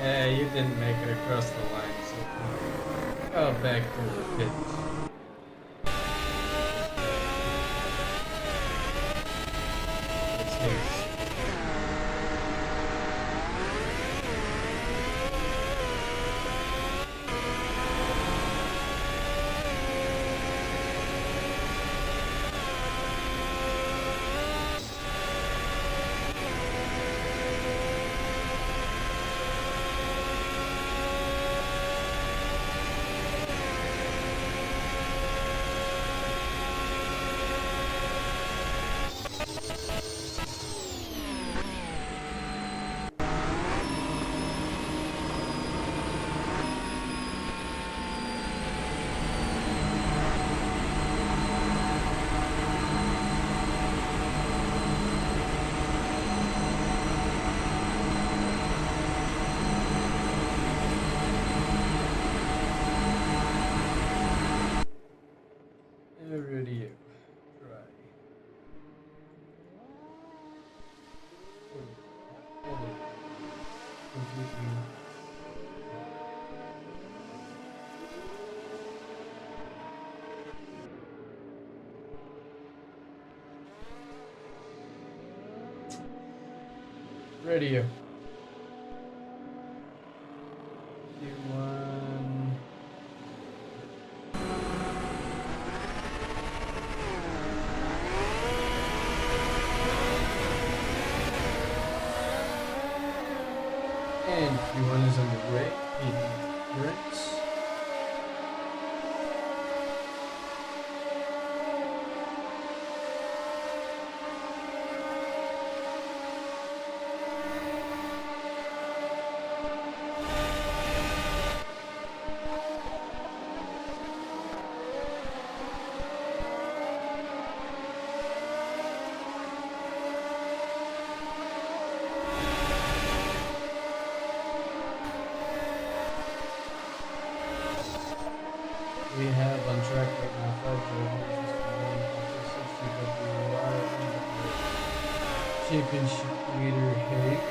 Yeah, you didn't make it across the line, so go back to the pit. It's his. Radio. Try. Completely. Radio. Q1. And Q1 is underway in Brits. We have on track right now 5 drivers championship leader Hayes.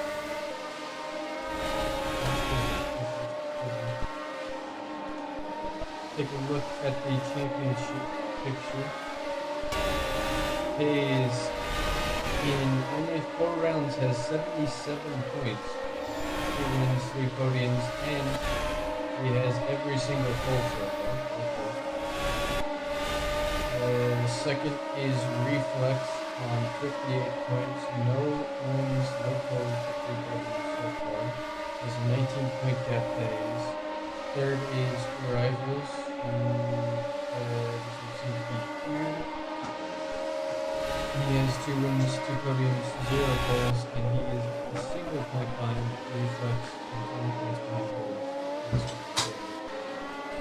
Take a look at the championship picture. Hayes in only 4 rounds has 77 points. 2 wins, 3 podiums, and he has every single pole so far. Second is Reflex on 58 points. No wins, no poles, 3 podiums so far. There's a 19-point gap that is. Third is Rivals, who doesn't seem to be here. He has 2 wins, 2 podiums, 0 poles, and he is a single point behind Reflex and 20 points behind poles.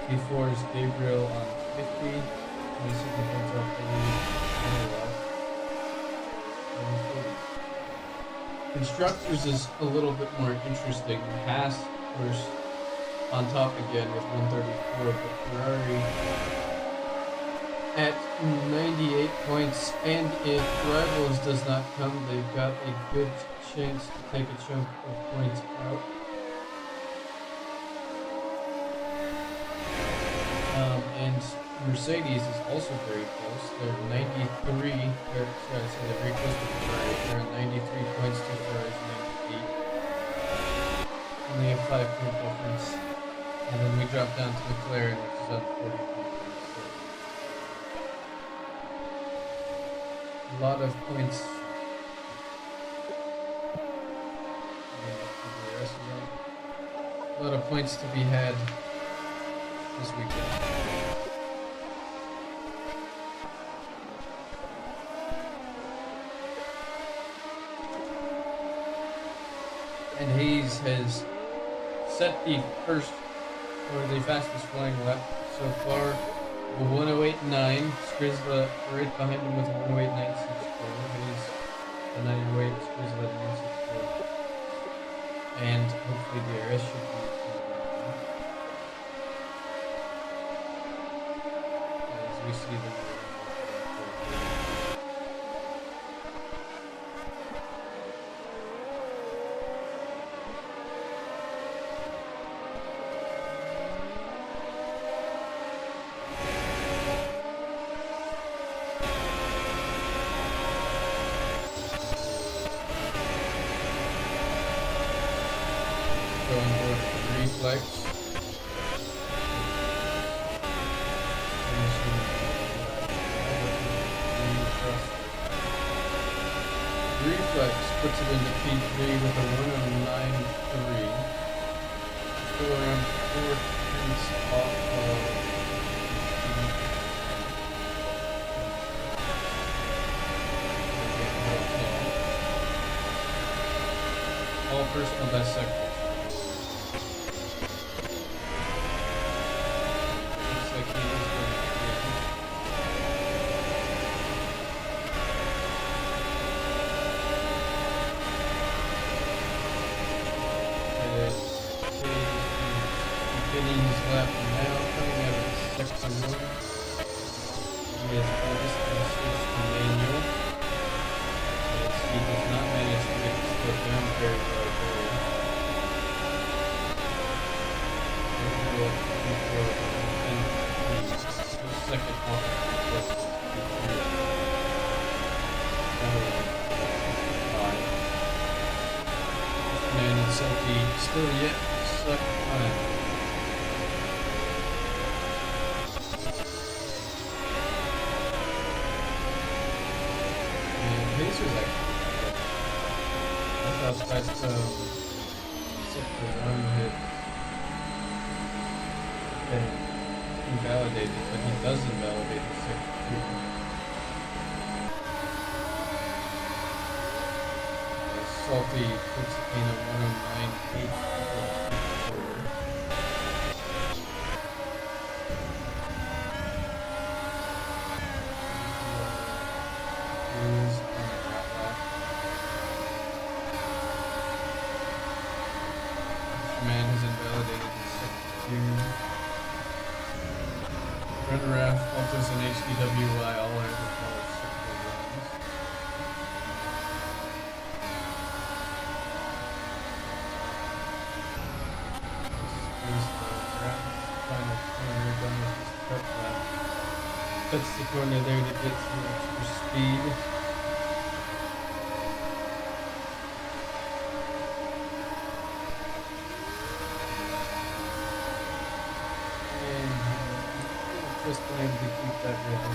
P4 is Gabriel on 50. 27 points off the lead. Constructors is a little bit more interesting. Haas, of course, on top again with 134, but Ferrari at 98 points. And if Rivals does not come, they've got a good chance to take a chunk of points out. And Mercedes is also very close. They're 93. They're very close to Ferrari. They're at 93 points to Ferrari's 98. Only a 5-point difference. And then we drop down to McLaren, which is on 40 points. So a lot of points. A lot of points to be had this weekend. And Hayes has set the first, or the fastest flying lap so far, 108.9. Skrizla right behind him with 108.964. Hayes the 98, Skrizla 964. And hopefully the DRS should be as we see them. reflex. Reflex puts it into P3 with a 109.3. Still around 4 tenths off of all personal best sectors. Looks like he is going to win. Beginning his lap now, coming out of sector 1. He has noticed and switched to manual, as he does not manage to get the foot down very well. Second off man and Salty still yet suck time. And Pacers actually, I thought that sector 1 hit invalidated, but he does invalidate the sector 2. Salty puts in a 109.8 forward. Is on the outlap. This man has invalidated the sector 2. Runner-Raft, Altus, and HDWI all have the college sector runs. This is the final corner done with this prep lap. Cuts the corner there to get some extra speed. Just been able to keep that rhythm.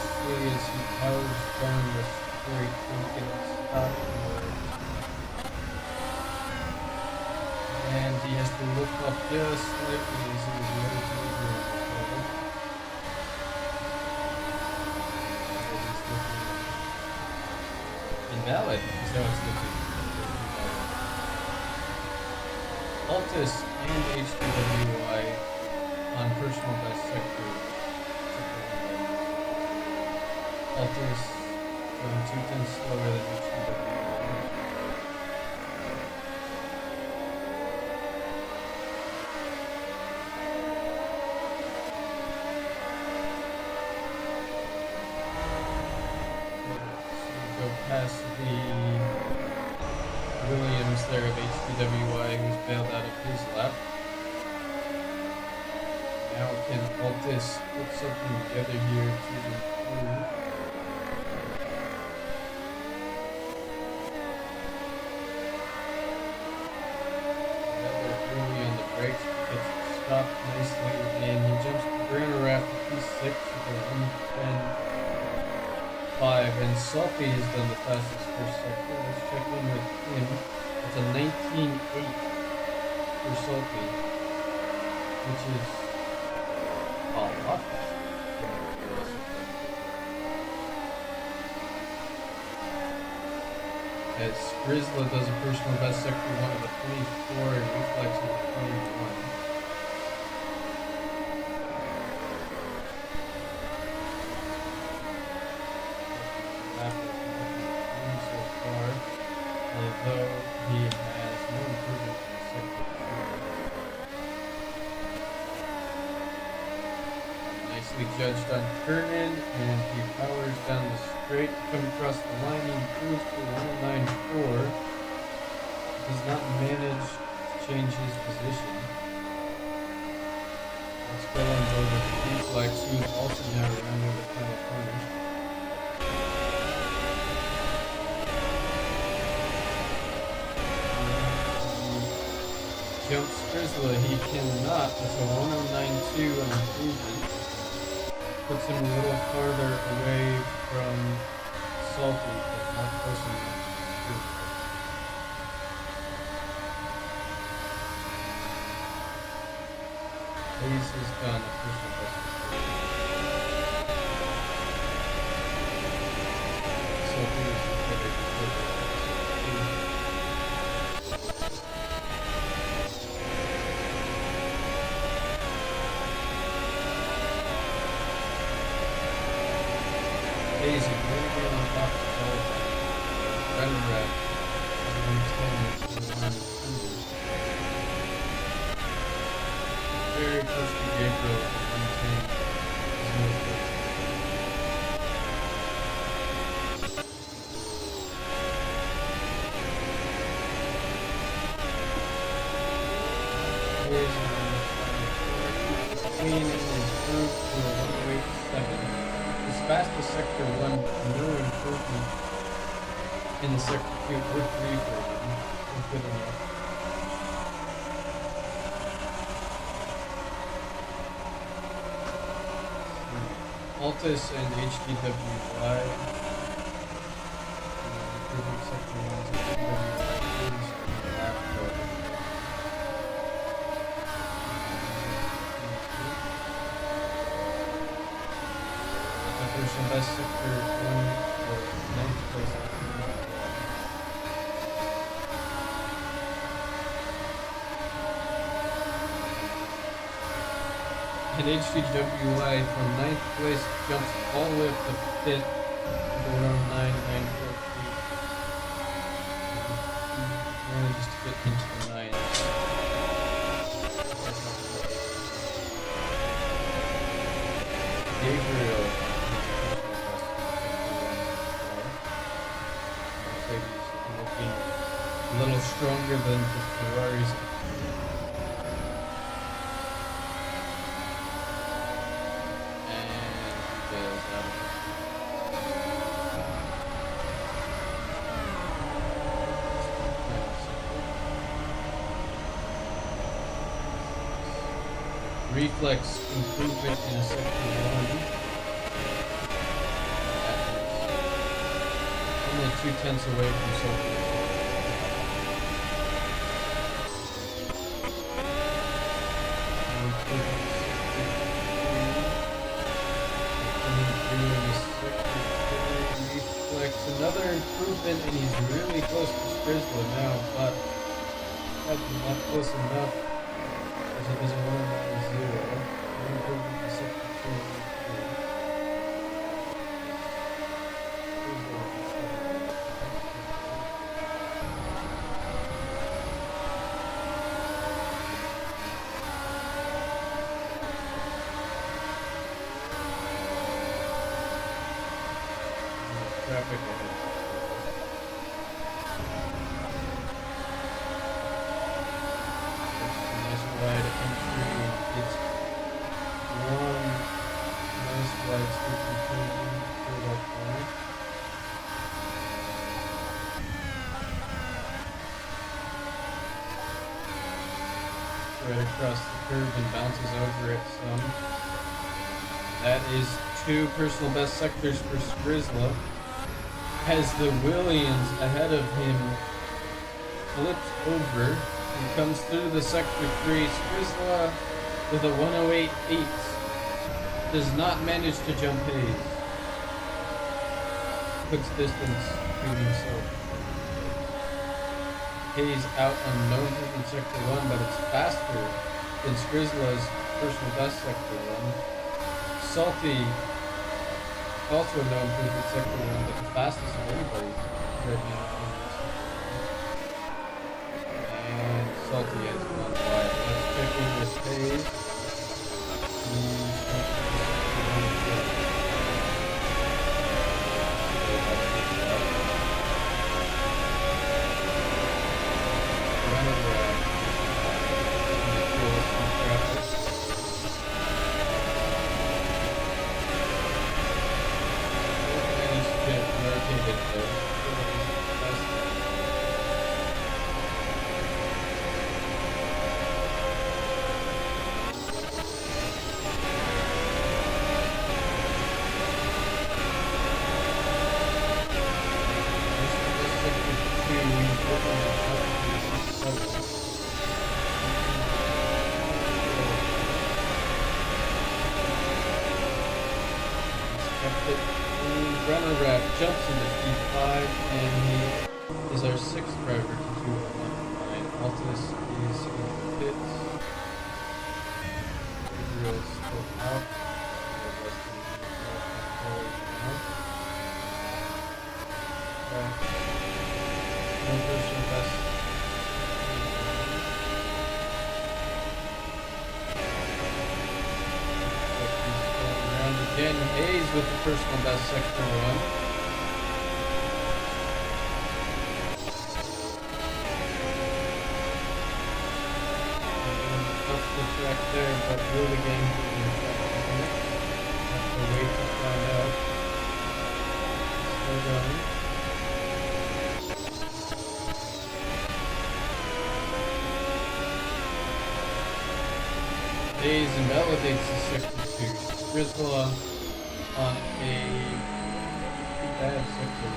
See as he powers down the straight and gets stopped. And he has to look up just slightly as he is ready to leave the road. Invalid is how it's looking. Altus and HDWI on personal best sector. Altus going 2 tenths slower than HDWI. So go past the Williams there of HDWI, who's bailed out of his lap. Now can Altus put something together here to improve? Rather early on the brakes, gets stopped nicely, and he jumps the Runner-Raft to P6 with a 1:10.5, and Salty has done the fastest first sector. Let's check in with him. It's a 19.8 for Salty, which is a lot faster. As Grizzla does a personal best sector 1 of a 24 and Reflex of a 21. So far, although he has no improvement in sector 2. Nicely judged on turn-in, and he powers down the straight, come across the line, he improves to 109.4. Does not manage to change his position. Let's go on board with Reflex, who is also now rounding the final corner. jumps Grizzly, he cannot. That's a 1092 on improvement. Puts him a little farther away from Salty, but not close enough to Grizzly. Hayes has done a personal best. Salty is very good. Hayes is really on top of the ball. Running red. 110 is the line of thunder. Very close to Gabriel at 110. Clean and improved to a 107. His fastest sector 1, no improvement in the sector 2 or 3 for him. Good enough. Altus and HDWY. Improving sector 1's HDWY is the last part. Some best sector 1 for 9th place. And HDWI from 9th place jumps all the way up to 5th to around 9.94 feet. Manages to get into the 9. Gabriel. Looking a little stronger than the Ferraris. And he goes out of it. Reflex improvement in a sector 1. Only 2/10 away from Salty. Reflex, another improvement, and he's really close to Sprizzler now, but not close enough because he doesn't want to 9-0. Improvement to sector 2. Traffic ahead. Nice wide entry. It's one nice wide sweeping turn through that corner. Right across the curve and bounces over it some. That is 2 personal best sectors for Sprizzla. Has the Williams ahead of him flipped over and comes through the sector 3. Sprizzla with a 108.8 does not manage to jump Hayes. Puts distance to himself. Hayes out on no improvement sector 1, but it's faster than Sprizzla's personal best sector 1. Salty also no improvement sector 1, but the fastest of anybody right now. And Salty has gone wide. Let's check in with Hayes. kept it. And Runner Rat jumps into P5, and he is our sixth driver to do a 109. Altus is in the pits. Gabriel's still out. No personal best. Again, Hayes with the personal best sector one. Tough the track there, but will the game be in track? Have to wait to find out. Still going. Hayes invalidates the sector 2. Rizla on a bad sector.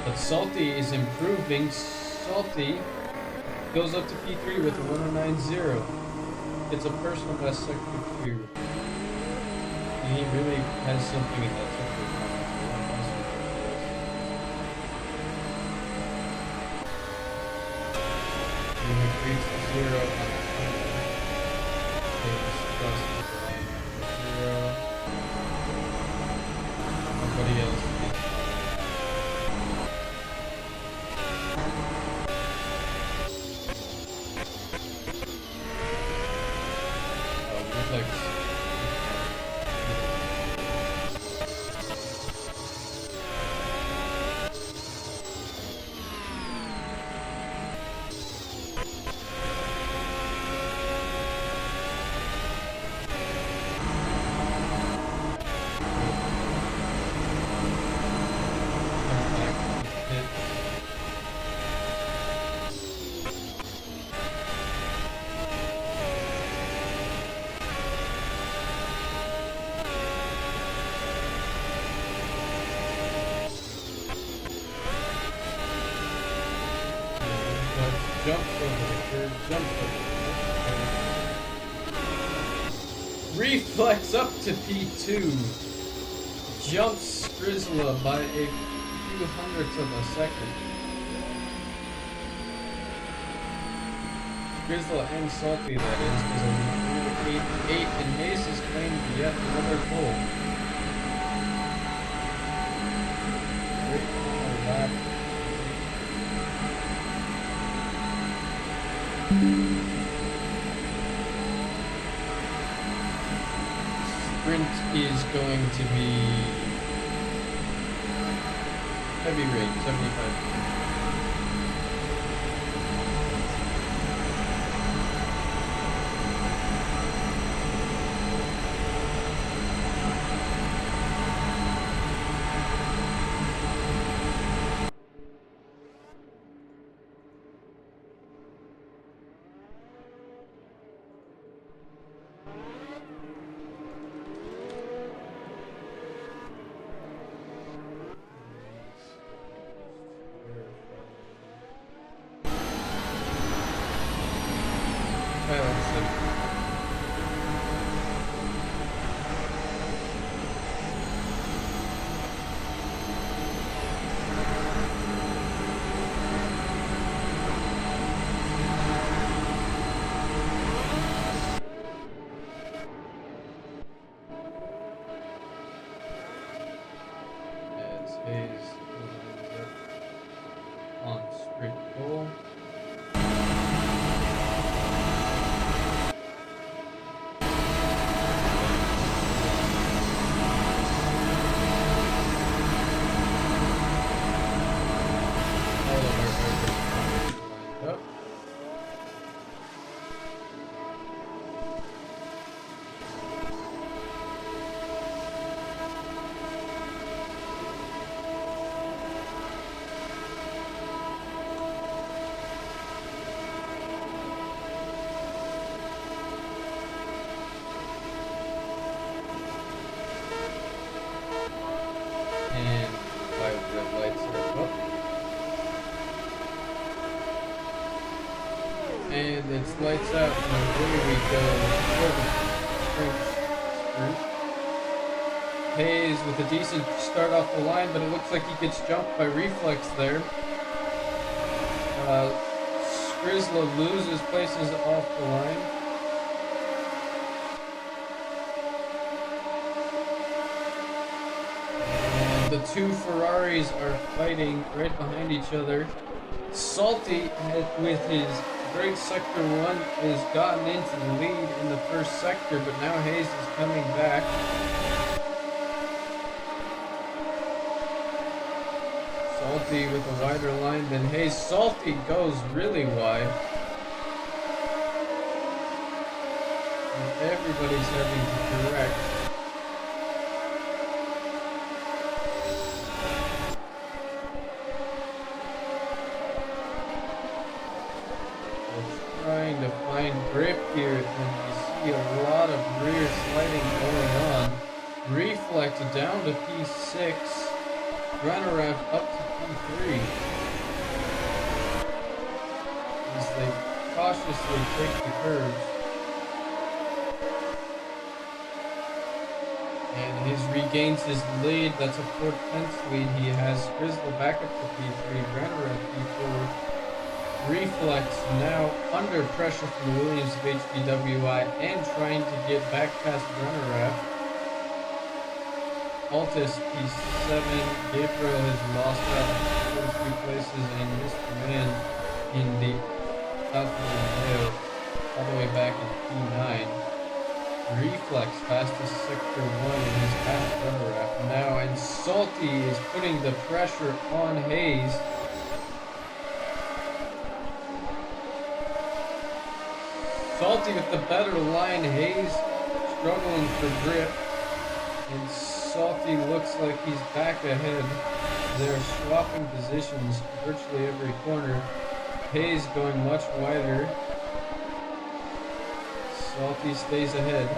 But Salty is improving. Salty goes up to P3 with a 109.0. It's a personal best sector 2. And he really has something in that sector. He increased 0 on the nobody else is reflex. Jumps over the curb, jumps over the curb. Reflex up to P2. Jumps Grizzla by a few hundredths of a second. Grizzla and Salty, that is, because a 8 and Hayes has claimed yet another pole. Great final lap. Sprint is going to be heavy rate, 75%. Hayes on sprint goal. All of our drivers lined up. And 5 red lights are up. And it's lights out, and away we go for the sprint sector. Hayes with a decent start off the line, but it looks like he gets jumped by Reflex there. Skrizla loses places off the line. And the two Ferraris are fighting right behind each other. Salty, with his great sector 1, has gotten into the lead in the first sector, but now Hayes is coming back. Salty with a wider line than Hayes. Salty goes really wide. And everybody's having to correct. We're trying to find grip here, and you see a lot of rear sliding going on. Reflex down to P6. Runaround up to P3 as they cautiously take the curves. And his regains his lead. That's a 4/10 lead. He has Skrizla back up to P3, Runaround P4. Reflex now under pressure from the Williams of HBWI and trying to get back past Runaround. Altus P7, Gabriel has lost out 43 places, and Mr. Man in the South Romeo all the way back in P9. Reflex fastest sector 1 in his past runner-up now, and Salty is putting the pressure on Hayes. Salty with the better line, Hayes struggling for grip, and Salty looks like he's back ahead. They're swapping positions virtually every corner. Hayes going much wider. Salty stays ahead.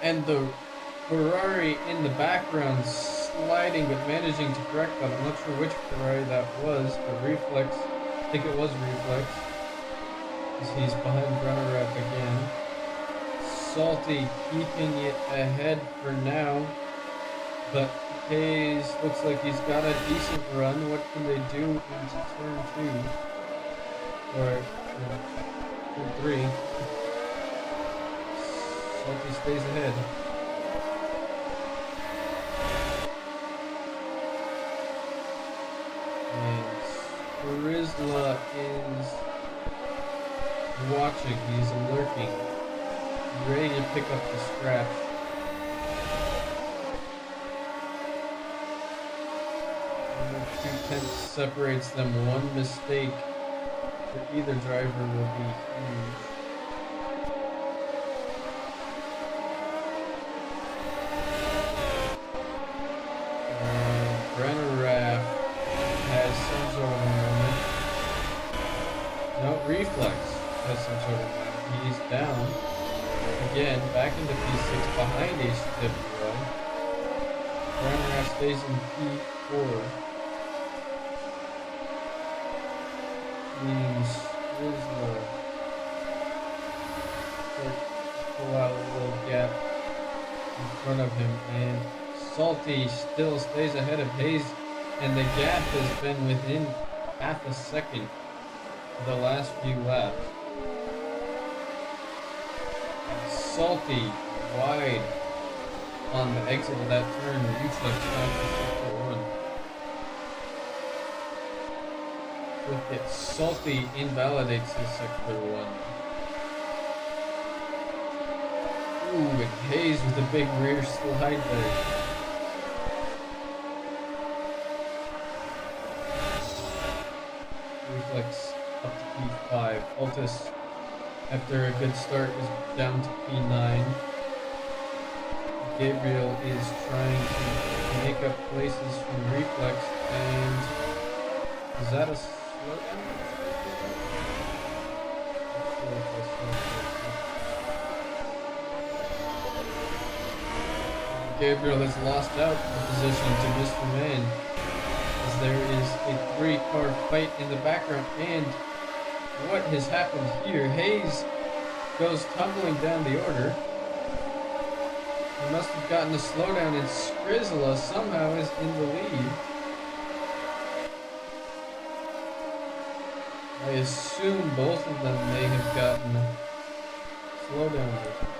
And the Ferrari in the background sliding but managing to correct that. I'm not sure which Ferrari that was, but Reflex, I think it was Reflex, as he's behind runner-up again. Salty keeping it ahead for now, but Hayes looks like he's got a decent run. What can they do into turn 2? Or turn 3? Salty stays ahead. And Skrizla is watching, he's lurking, ready to pick up the scratch. And 2/10 separates them. One mistake for either driver will be huge. Reflex has some sort of line. He's down. Again, back into P6 behind HWI. Runner stays in P4. Means Skrizla pull out a little gap in front of him. And Salty still stays ahead of Hayes. And the gap has been within half a second the last few laps. And Salty wide on the exit of that turn. Reflex down for sector 1. With it, Salty invalidates his sector 1. Ooh, and Hayes with a big rear slide there. Reflex up to P5. Altus, after a good start, is down to P9. Gabriel is trying to make up places from Reflex, and is that a slowdown? Gabriel has lost out the position to Mr. Man, as there is a three-car fight in the background. And what has happened here? Hayes goes tumbling down the order. He must have gotten a slowdown, and Skrizla somehow is in the lead. I assume both of them may have gotten slowdowns or something.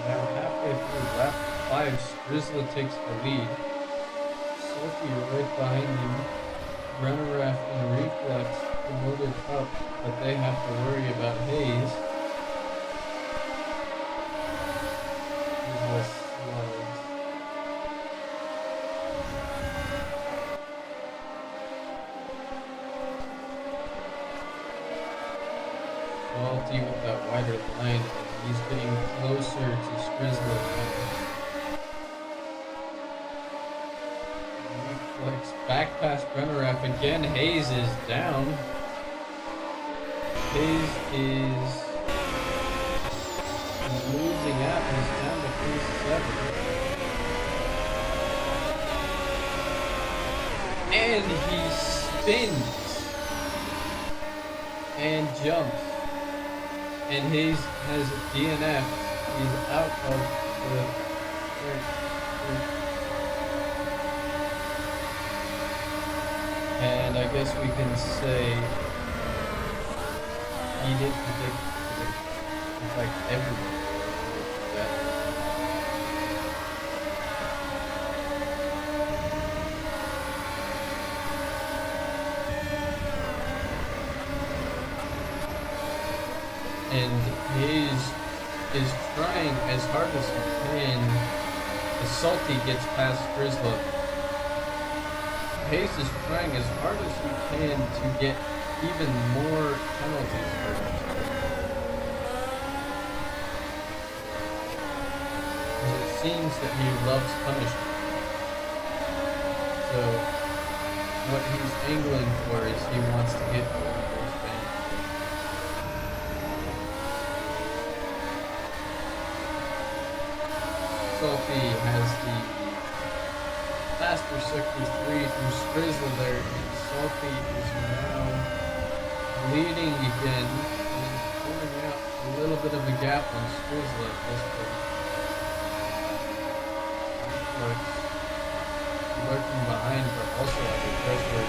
Now halfway through lap 5, Skrizla takes the lead. Sophie right behind him. Runneraf and Reflex promoted up, but they have to worry about Hayes. Salty with that wider line, and he's getting closer to Skrizla now. Reflex back past Runneraf again. Hayes is down. Hayes is losing out. He's down to 37. And he spins and jumps. And Hayes has a DNF. He's out of the and I guess we can say he did predict in fact everyone predicted that. And Hayes is trying as hard as he can as Salty gets past Skrizla. Hayes is trying as hard as he can to get even more penalties for himself. It seems that he loves punishment. So what he's angling for is he wants to get one of those things. Salty has the faster sector 3 from Skrizla there, and Salty is now leading again and pulling out a little bit of a gap on Skrizla at this point. Lurking behind, but also under pressure.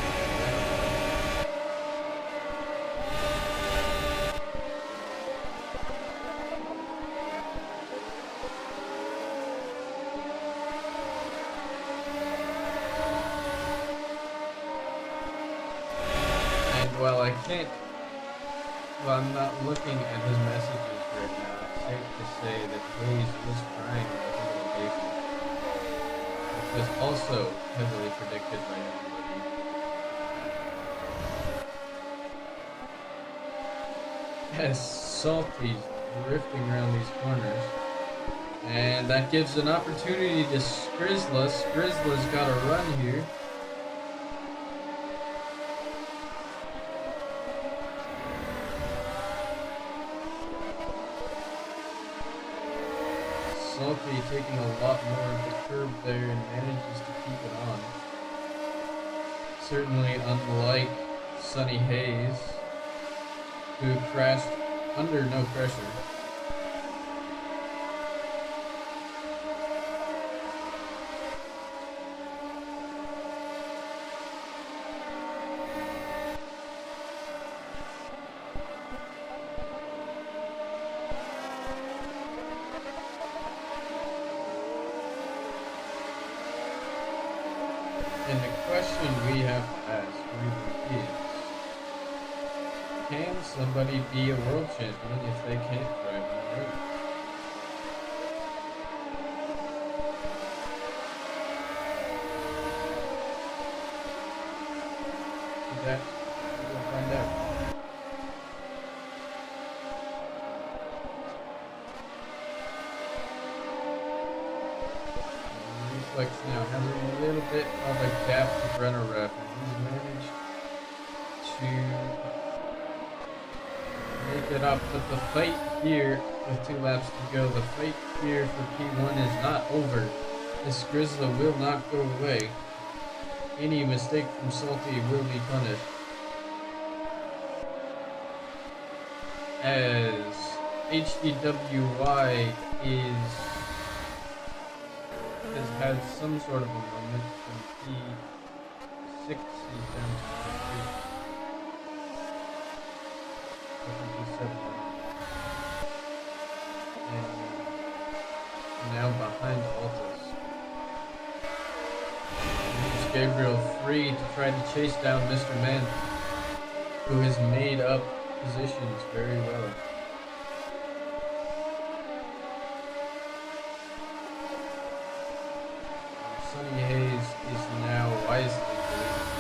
Well, I'm not looking at his messages right now. It's safe to say that Hayes was trying a little baby, which was also heavily predicted by everybody. As Salty's drifting around these corners, and that gives an opportunity to Skrizla. Skrizla's got a run here. Salty taking a lot more of the curb there and manages to keep it on. Certainly unlike Sonny Hayes, who crashed under no pressure. And the question we have to ask really is, can somebody be a world champion if they can't drive on the road? That we'll find out. Reflex now has a little bit of a gap to Runneraf, and he's managed to make it up. But the fight here, with 2 laps to go, the fight here for P1 is not over. This Grizzly will not go away. Any mistake from Salty will be punished. As HDWY has had some sort of a moment from P6 he's down to P8. P7. And now behind Altus. Leaves Gabriel free to try to chase down Mr. Man, who has made up positions very well. Sonny Hayes is now wisely deleting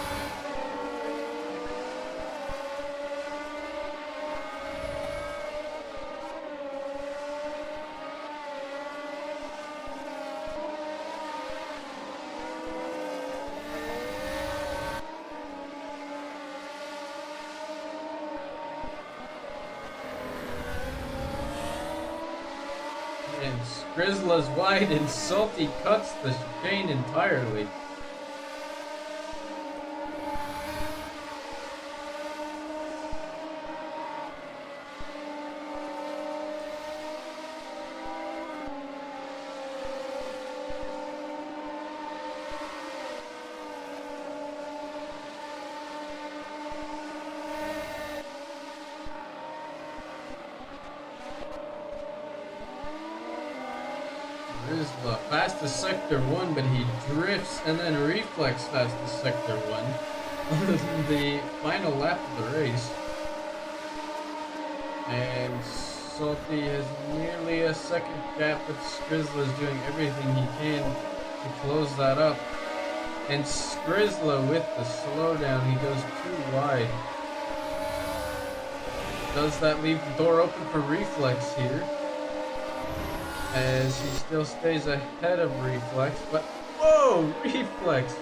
and Skrizla's wide and Salty cuts the chicane entirely. Rizla fast to sector 1, but he drifts and then reflex fast to sector 1 on the final lap of the race. And Salty has nearly a second gap, but Skrizla is doing everything he can to close that up. And Skrizla with the slowdown, he goes too wide. Does that leave the door open for reflex here? As he still stays ahead of Reflex, but whoa, Reflex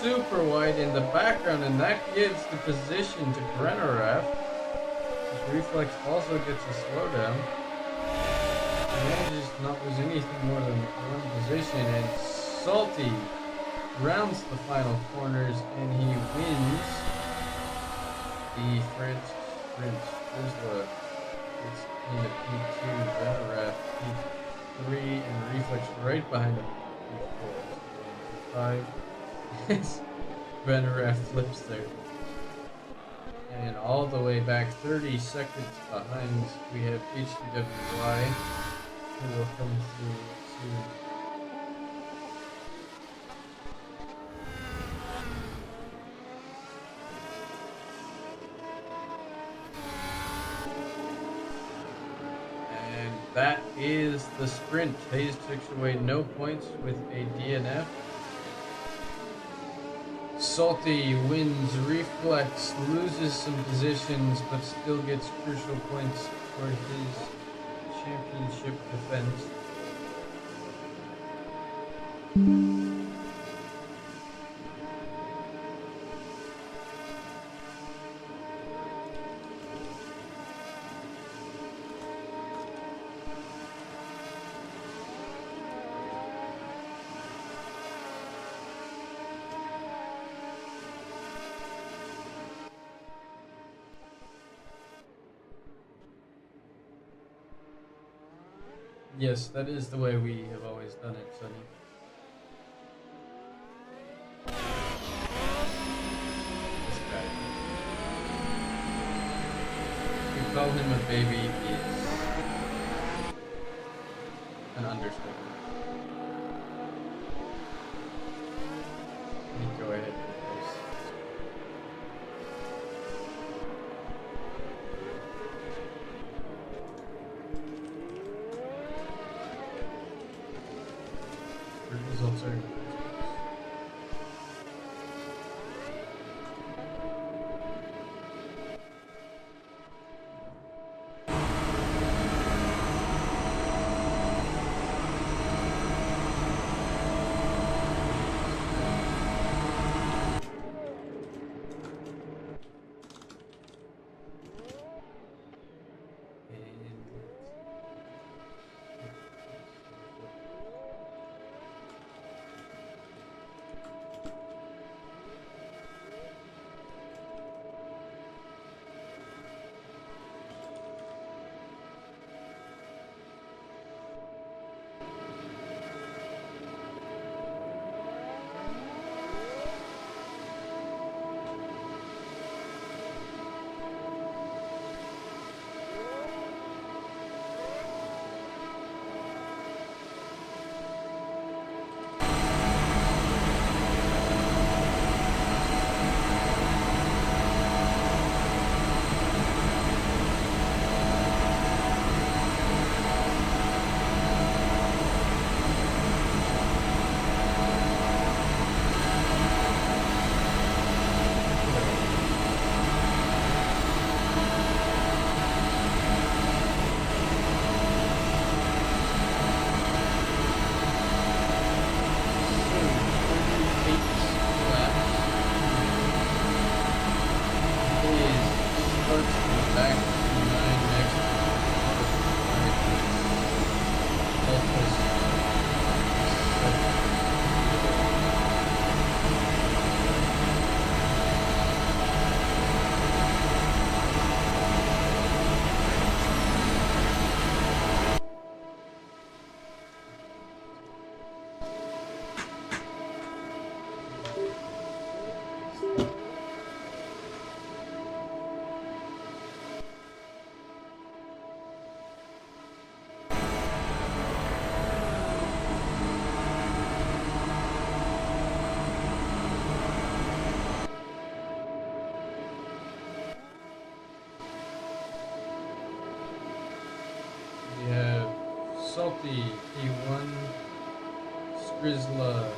super wide in the background, and that gives the position to Brenneraf. Reflex also gets a slowdown. He manages to not lose anything more than 1 position, and Salty rounds the final corners, and he wins the French sprint. Rizla gets into P2, Brenneraf P3, and Reflex right behind him P4. P5. Brenneraf flips there. And all the way back 30 seconds behind, we have HDWY, who will come through soon. That is the sprint. Hayes takes away no points with a DNF. Salty wins Reflex, loses some positions, but still gets crucial points for his championship defense. Yes, that is the way we have always done it, Sonny. This guy. To call him a baby is an understatement. Let me go ahead and post this. Results are Salty, P1, Skrizla,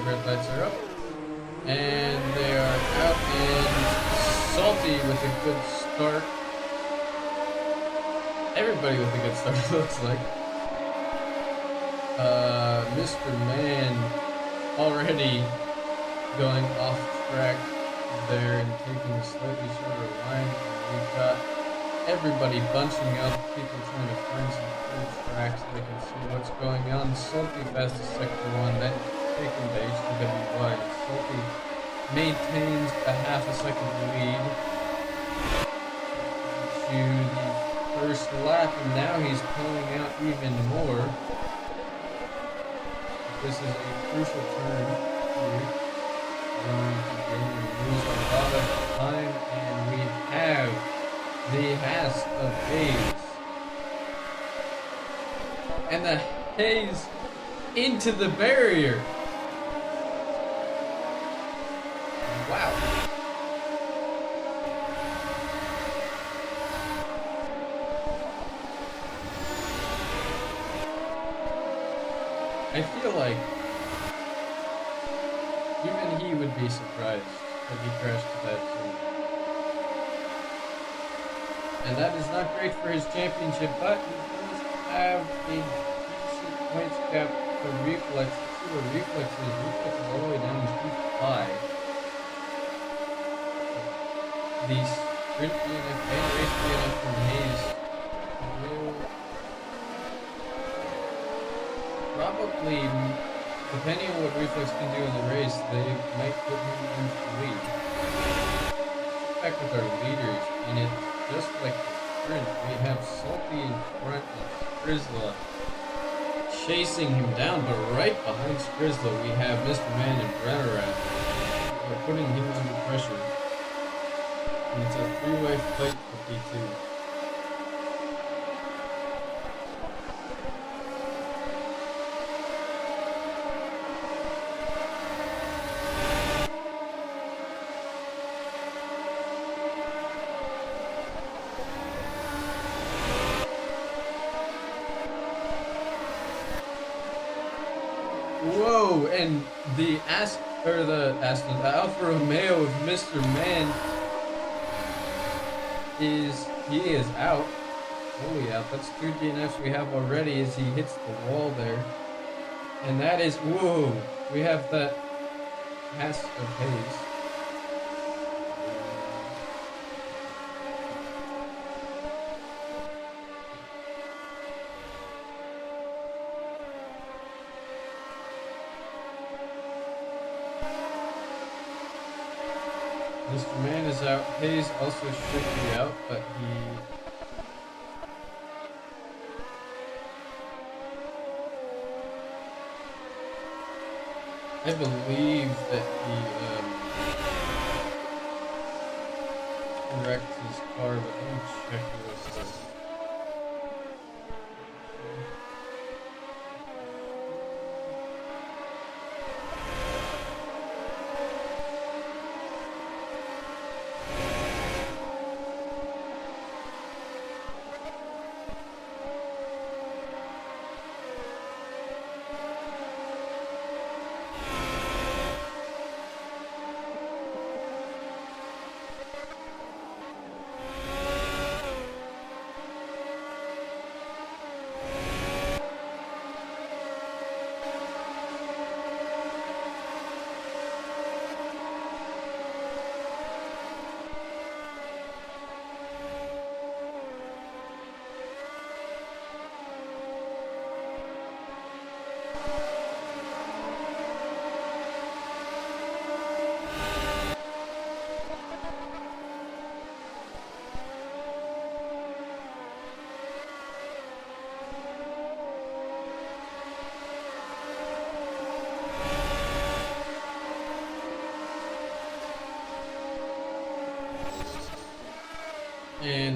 red lights are up, and they are out, and Salty with a good start. Everybody with a good start, it looks like. Mr. Man already going off track there and taking a slightly shorter line. And we've got everybody bunching up, people trying to find some cool tracks so they can see what's going on. Salty fastest sector one, then taken to HWY. Salty maintains a half a second lead to the first lap, and now he's pulling out even more. This is a crucial turn here. We lose a lot of time, and we have the Haas of Hayes. And the Hayes into the barrier. Wow. I feel like even he would be surprised that he crashed to that too. And that is not great for his championship, but he does have a decent points gap for Reflex. Let's see what Reflex is. Reflex is all the way down to P5. The sprint DNF and race DNF from Hayes will probably, depending on what Reflex can do in the race, they might put him in the lead. Back with our leaders, and it's just like the sprint. We have Salty in front and Skrizla chasing him down, but right behind Skrizla we have Mr. Man and Brennerat. We're putting him under pressure. And it's a three-way fight for P2. Whoa, and the Alfa Romeo of Mr. Man is out. Fully out. That's 2 DNFs we have already as he hits the wall there. And that is, whoa, we have that Haas of Hayes. Mr. Man is out. Hayes also should be out, but I believe that he wrecked his car, but let me check what's this.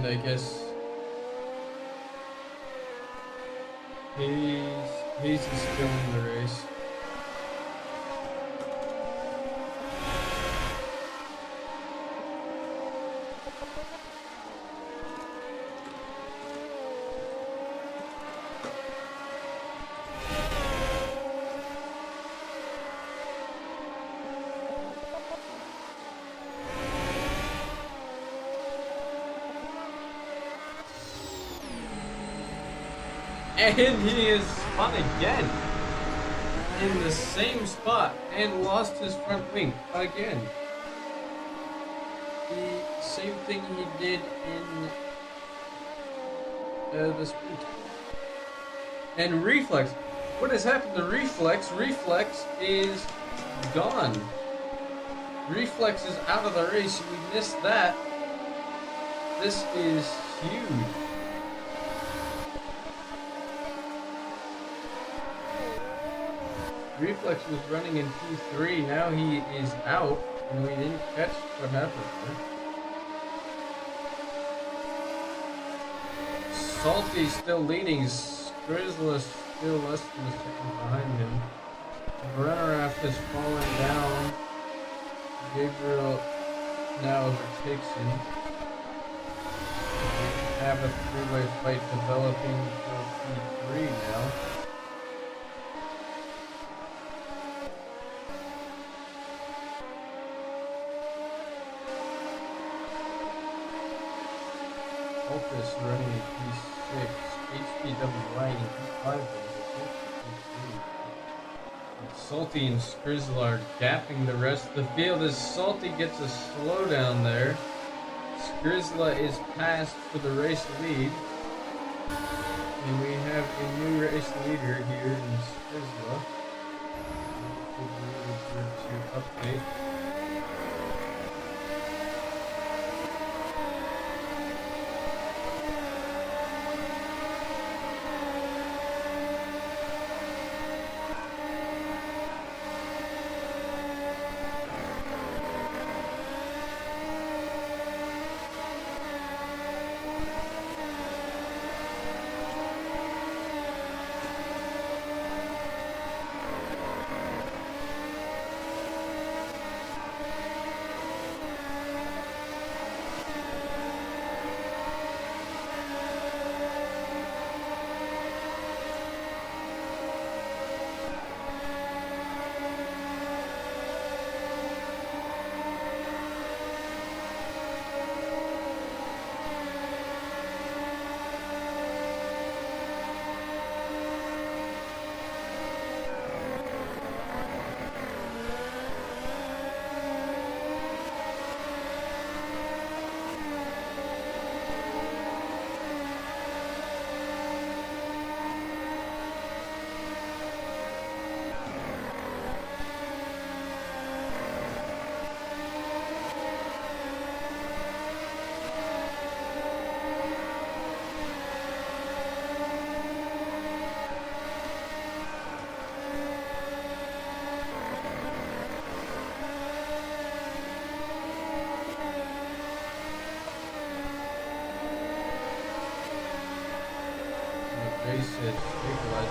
I guess Hayes is still in the race. And he is spun again in the same spot and lost his front wing again. The same thing he did in the sprint. And reflex. What has happened to reflex? Reflex is gone. Reflex is out of the race. We missed that. This is huge. Reflex was running in P3, now he is out, and we didn't catch what happened there. Salty still leading, Grizzla still less than a second behind him. Brenneraf has fallen down. Gabriel now overtakes him. We have a three-way fight developing for P3 now. Focus running in P6, HPWI in P5, and Salty and Skrizzle are gapping the rest of the field as Salty gets a slowdown there. Skrizzle is passed for the race lead, and we have a new race leader here in Skrizzle. To update.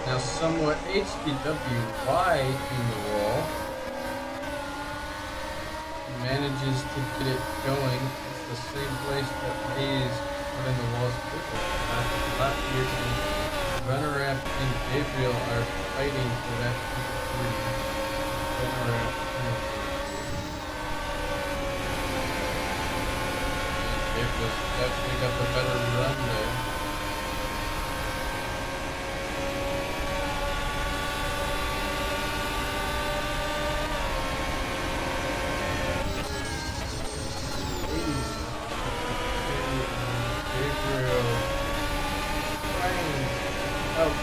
Now somewhat HPWY in the wall. Manages to get it going. It's the same place that Hayes put in the walls after the lap here. Runner-up and Gabriel are fighting for that P3. Runner-up and Gabriel's definitely got the better run there.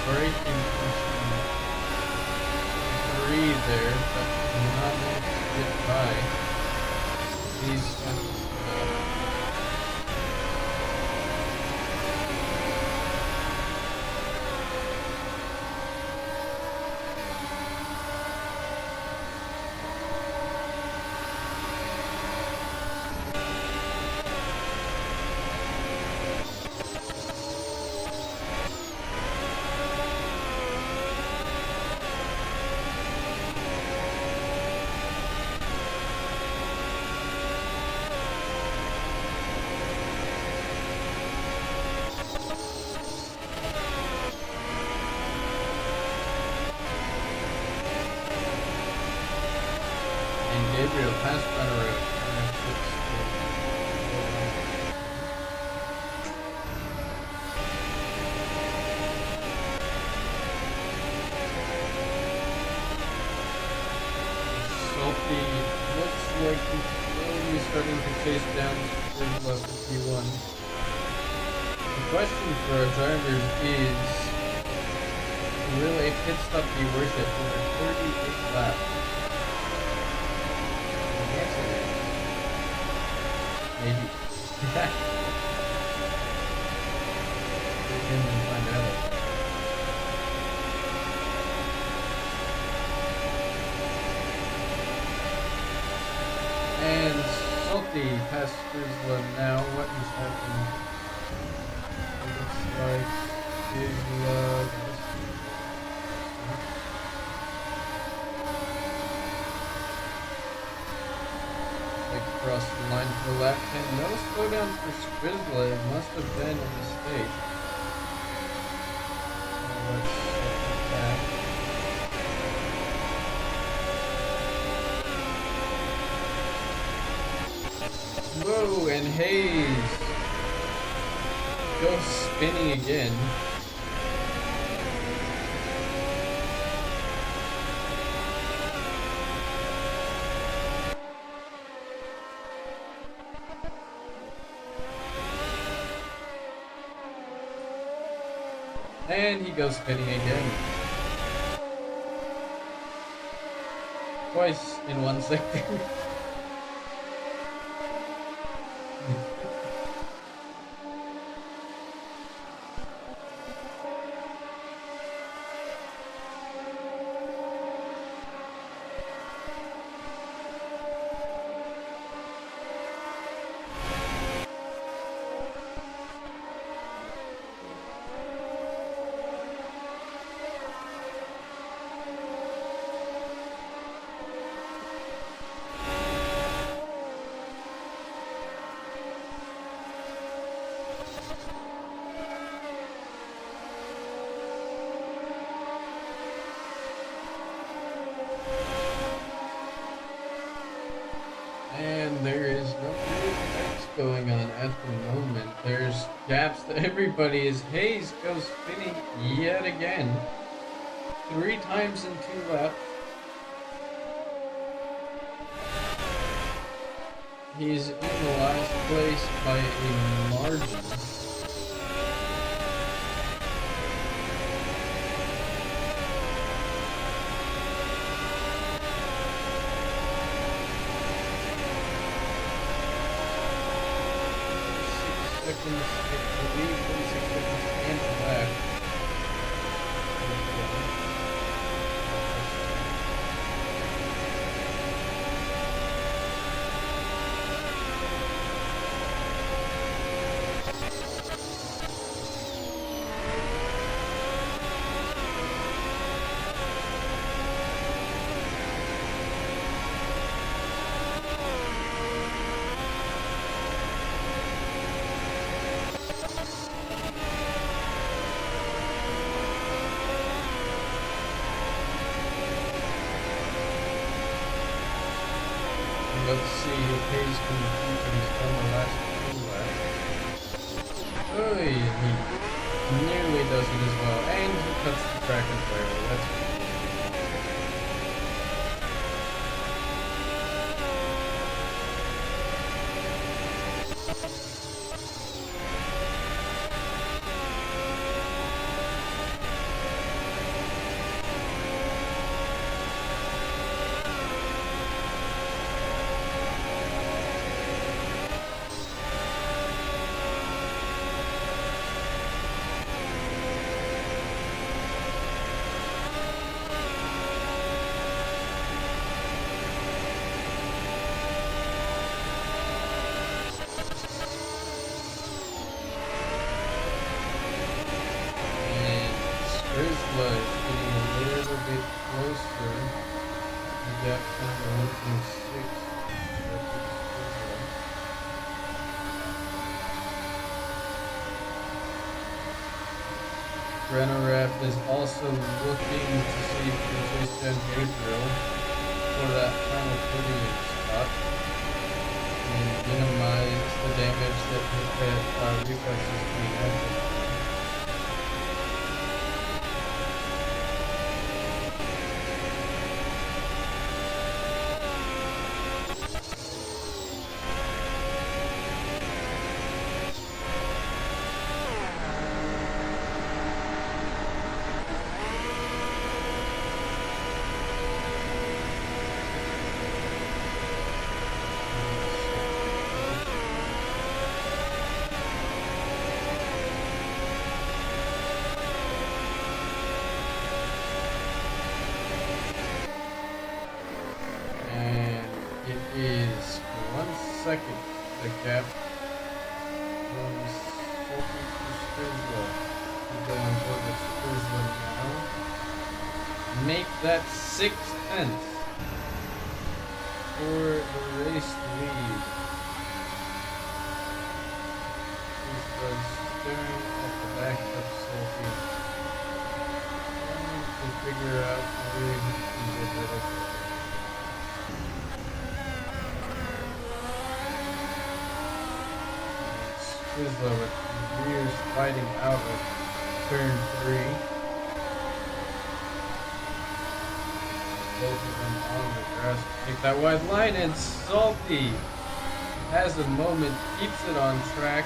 Breaking three there, but not able to get by. These like he's slowly starting to chase down Sprizla for P1. The question for our drivers is, will a pit stop be worth it over 38 laps? And the answer is maybe. We can find out. And Salty past Sprizla now. What is happening? It looks like Sprizla. Across the line for lap 10. No slowdown for Sprizla. It must have been a mistake. Let's check it back. Whoa, and Hayes goes spinning again. And he goes spinning again. Twice in 1 second. And there is no gaps going on at the moment. There's gaps to everybody as Hayes goes spinning yet again. 3 times in 2 laps. He's in the last place by a margin. Seconds, I believe 46 seconds and left. Let's see if Hayes can keep what he's done the last 2 laps. Oh, he nearly does it as well. And he cuts the track entirely. That's good. Sprizla is getting a little bit closer. We got kind of 1.6. Brenneraf is also looking to see if he can chase down Gabriel for that final podium spot and minimize the damage that Reflex is being added. gap from Salty to Skrizla. We go on board with Skrizla now. Make that 6/10 for the race lead. Skrizla's staring at the back of Salty, trying to figure out where he can get rid of it. Skrizla with his rears fighting out of turn 3. Both of them on the grass. Make that wide line, and Salty has a moment, keeps it on track,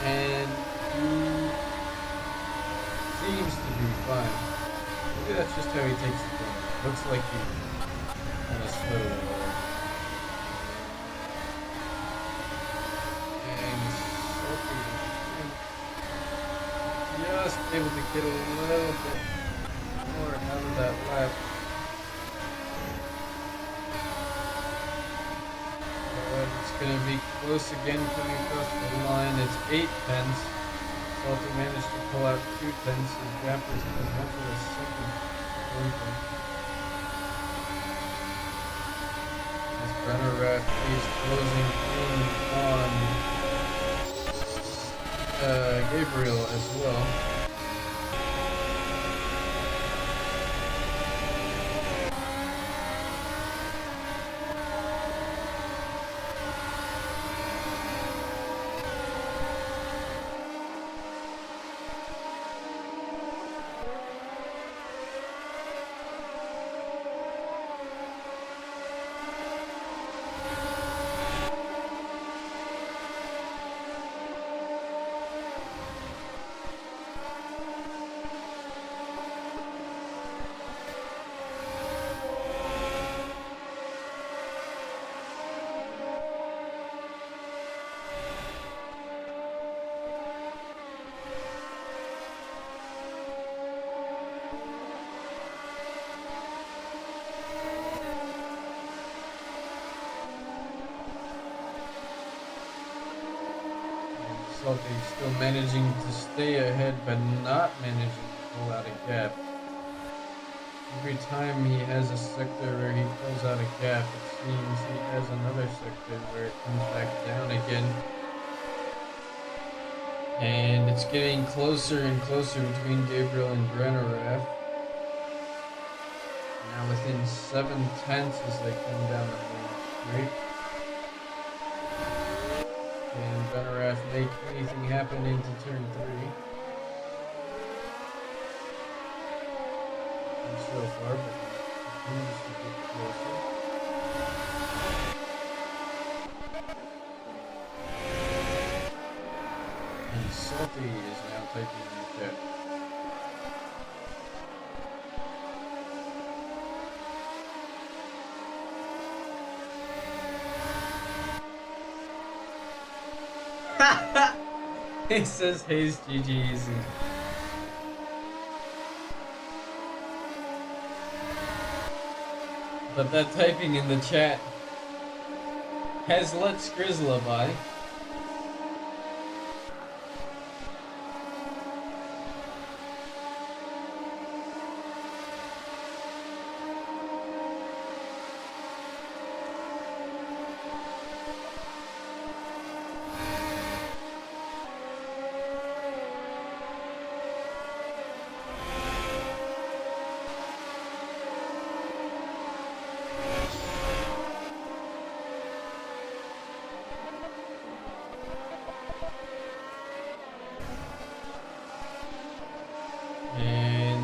and he seems to be fine. Maybe that's just how he takes the game. Looks like he's kind of slow there. Just able to get a little bit more out of that lap. But it's going to be close again coming across the line. It's 8/10. Salty managed to pull out 2/10. His gap is down to the second point. As Brenner is closing in on Gabriel as well. Salty still managing to stay ahead, but not managing to pull out a gap. Every time he has a sector where he pulls out a gap, it seems he has another sector where it comes back down again. And it's getting closer and closer between Gabriel and Brenner. Now within 7/10 as they come down the main straight. Can Brenner make anything happen into turn 3? And so far, but he continues to get closer. And Salty is now taking the jet. He says, "Hayes, GG easy." But that typing in the chat has let Skrizla by.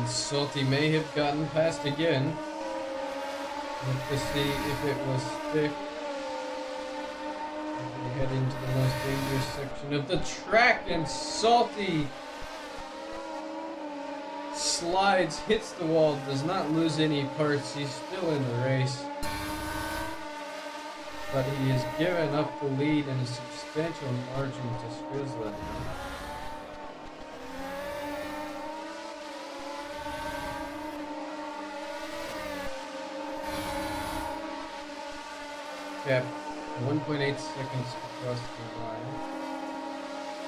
Salty may have gotten past again. Look to see if it was thick. We head into the most dangerous section of the track, and Salty slides, hits the wall, does not lose any parts. He's still in the race, but he has given up the lead in a substantial margin to Skrizla now. kept 1.8 seconds across the line.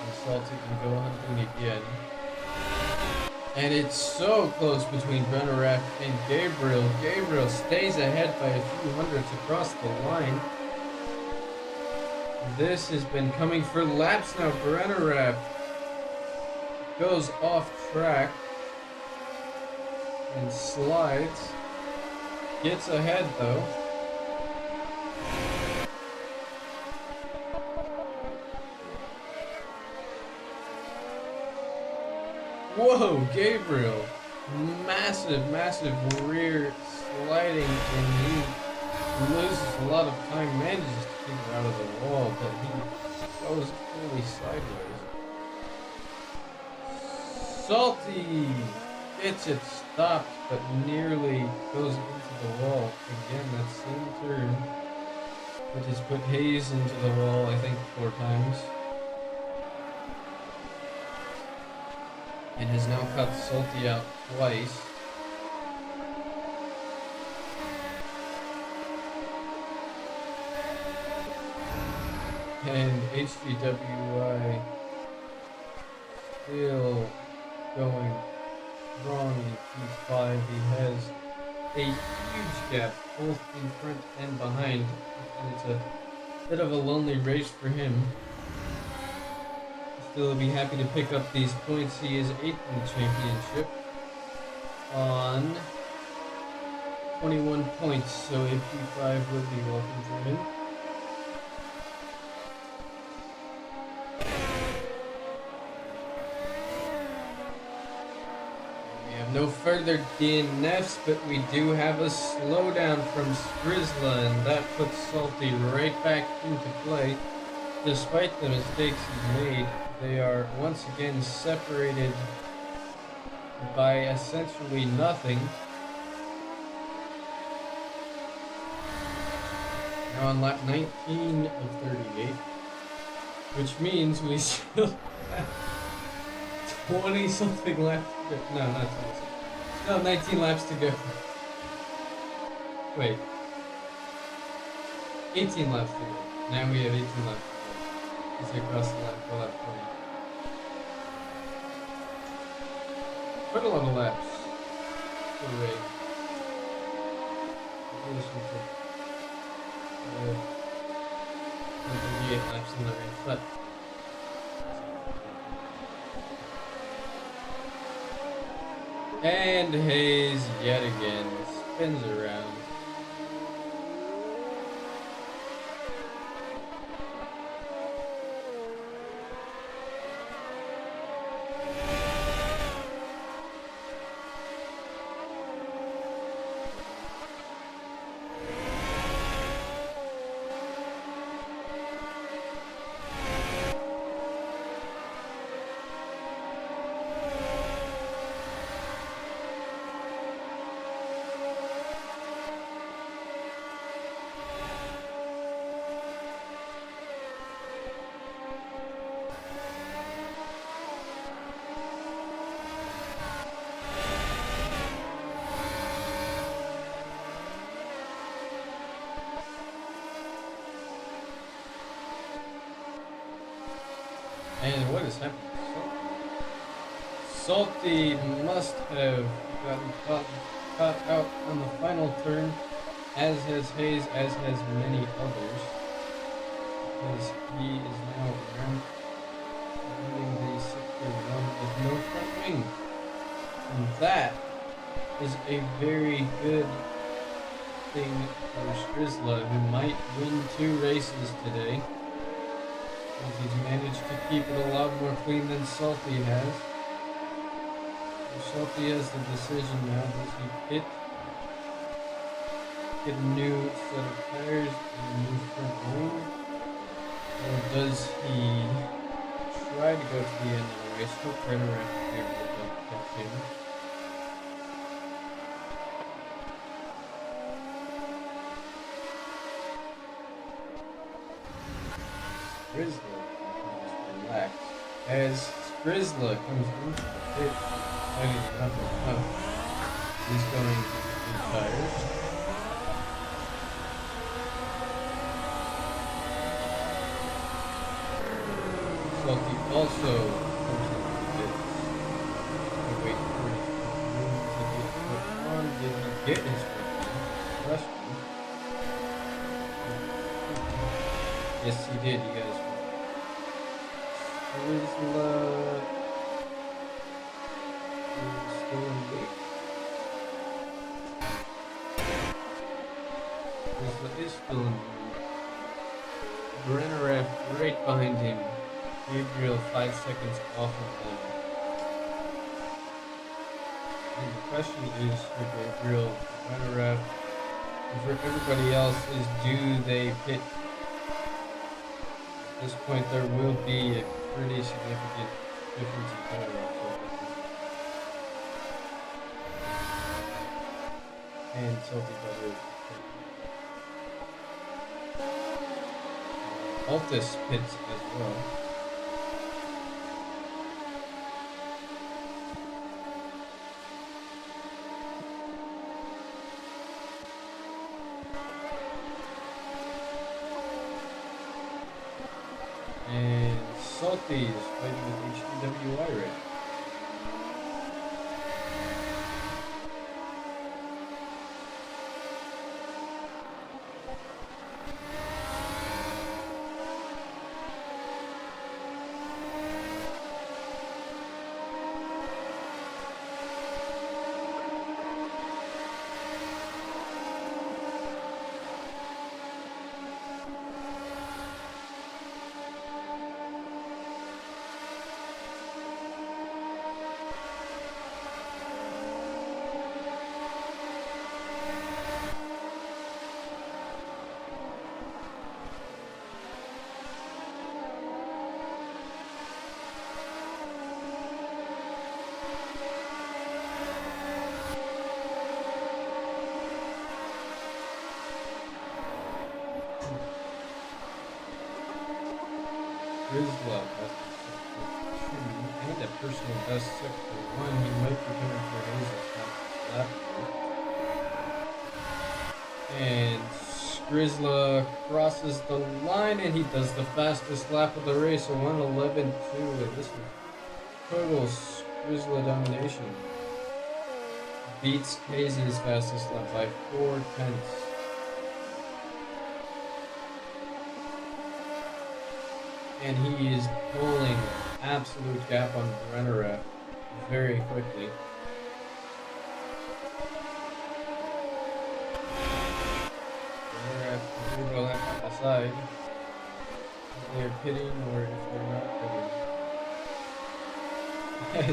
And Salty can go hunting again. And it's so close between Benaref and Gabriel. Gabriel stays ahead by a few hundredths across the line. This has been coming for laps now. Benaref goes off track and slides. Gets ahead though. Whoa, Gabriel. Massive, massive rear sliding, and he loses a lot of time, manages to keep it out of the wall, but he goes fully sideways. Salty gets it stopped, but nearly goes into the wall. Again, that same turn, which has put Hayes into the wall, I think, 4 times. And has now cut Salty out twice. And HGWI still going wrong in P5. He has a huge gap both in front and behind. And it's a bit of a lonely race for him. Still be happy to pick up these points. He is 8th in the championship on 21 points, so a P5 would be welcome for him. We have no further DNFs, but we do have a slowdown from Skrizla, and that puts Salty right back into play. Despite the mistakes he's made, they are once again separated by essentially nothing. Now on lap 19 of 38, which means we still have 20 something laps to go. No, not 20 something. No, 19 laps to go. Wait. 18 laps to go. Now we have 18 laps to go. As they cross the line for lap 20. Quite a lot of laps. For Ray. This one took 38 laps in the race, but and Hayes yet again spins around. And what is happening? Salty must have gotten caught out on the final turn, as has Hayes, as has many others, because he is now running the sector 1 with no front wing. And that is a very good thing for Skrizla, who might win 2 races today. He's managed to keep it a lot more clean than Salty has. So Salty has the decision now. Does he get a new set of tires and a new front wing? Or does he try to go to the end of the race? Hope right around here will catch him. Skrizla is relaxed. As Skrizla comes into the pit, fighting another tough. He's going to the tires. Salty also comes into the bits. I wait for his room to get put on. Did he get his foot on? Question. Yes, he did. You guys. Rizla is still in lead. Rizla is still in lead. Brenneref right behind him. Gabriel 5 seconds off of them. And the question is for Gabriel, Brenneref, and for everybody else is, do they pit? At this point, there will be a pretty significant difference in power. And Salty Brothers. Altus pits as well. And Salty is fighting with HDWI right now. Rizla best of 6 for 2 and a personal best 6 for 1. He might be coming for his lap. And Skrizla crosses the line and he does the fastest lap of the race, a 1:11.2. And this is total Skrizla domination. Beats Hayes' fastest lap by 4/10. And he is pulling absolute gap on Brenneref very quickly. Brenneref and Gabriel have to decide if they're pitting or if they're not pitting.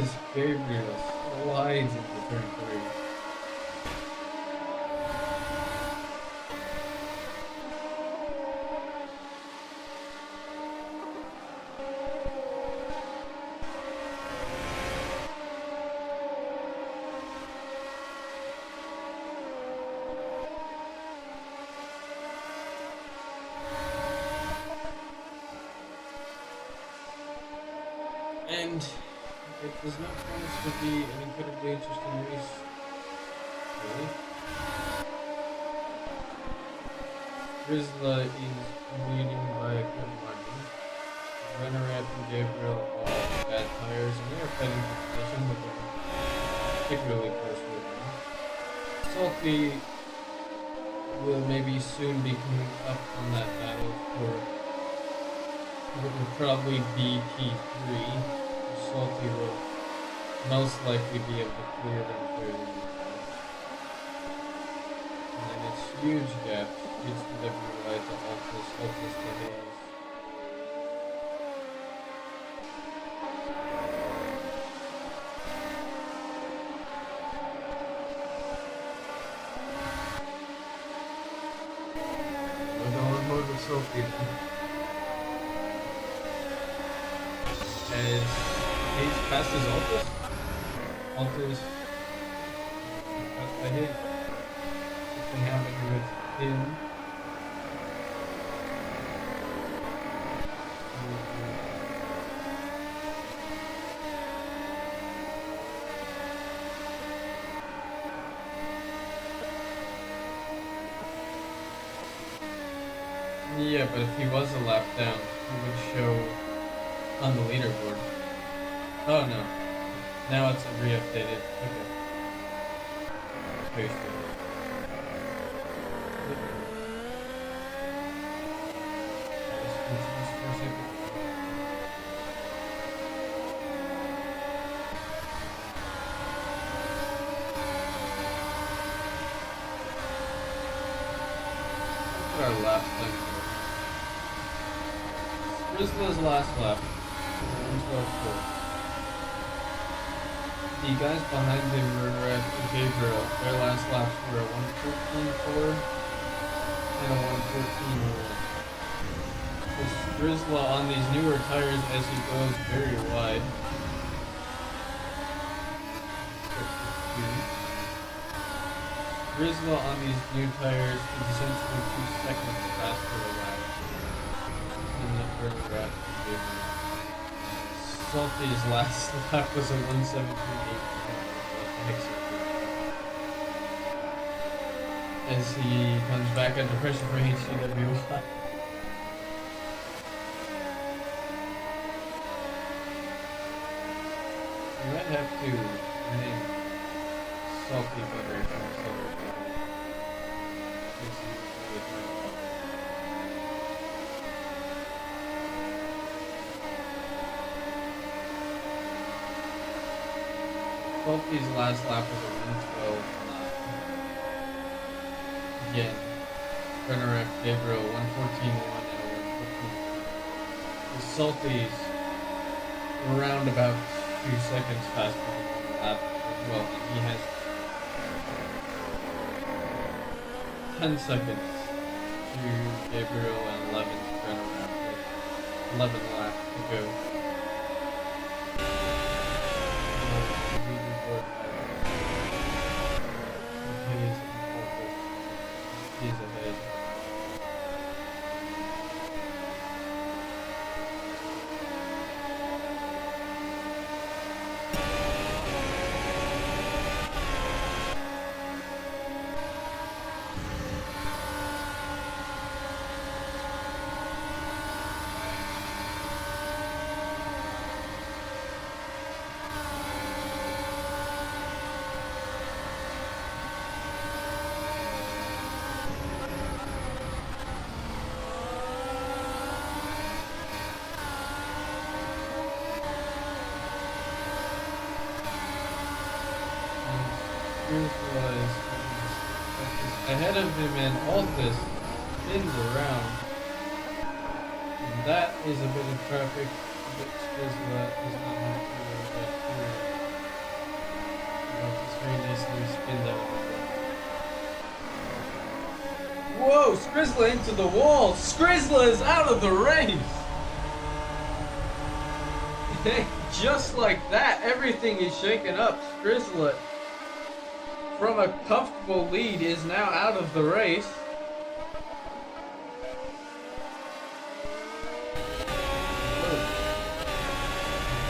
As Gabriel slides into turn 3. And it does not promise to be an incredibly interesting race, really. Rizla is leading by a good margin. Brenneref and Gabriel are bad tires, and they are fighting for position, but they're particularly close right now. Salty will maybe soon be coming up on that battle for what will probably be P3. Salty will most likely be able to clear them fairly easily. And then it's huge gaps. It's the WI to Altus, Altus to Hayes. We're going hard with Salty. As Hayes passes Altus. Altus passed by hit. Something happened with him. Yeah, but if he was a lap down, he would show on the leaderboard. Oh no. Now it's re-updated. Okay. Paste it. Just for a second. Look at our lap thing. Rizla's last lap. 112.4. The guys behind him were at Gabriel. Their last laps were a 114.4 and a 114.1. Rizla on these newer tires as he goes very wide. Rizla on these new tires is essentially 2 seconds faster a lap than the first lap of Gabriel. Salty's last lap was a 117.8. As he comes back under pressure for HCWY. You might have to name Salty better if I'm Salty. Salty's last lap was a 112.9. Again, runner-up Gabriel 114.1 and a 114.2. The Salty's around about 2 seconds faster on the lap as well, and he has 10 seconds to Gabriel and 11 to run around with 11 laps to go. He's ahead. Ahead of him, and Altus spins around. And that is a bit of traffic, but Skrizla does not have to worry about here. Altus very nicely spins out of the way. Whoa! Skrizla into the wall! Skrizla is out of the race! Just like that, everything is shaken up. Skrizla, from a comfortable lead, is now out of the race.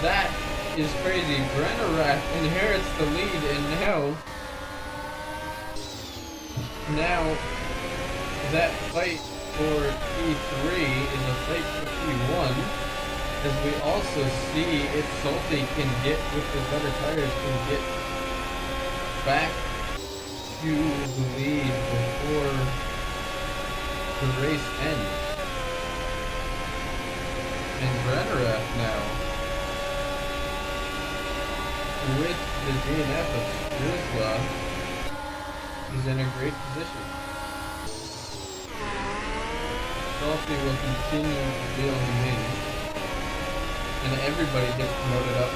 That is crazy. Brennerak inherits the lead, and now that fight for P3 is a fight for P1. As we also see if Salty can get, with the better tires, can get back to the lead before the race ends. And Brennerak now, with the DNF of Skrizla, is in a great position. Salty will continue to deal him in, and everybody gets promoted up.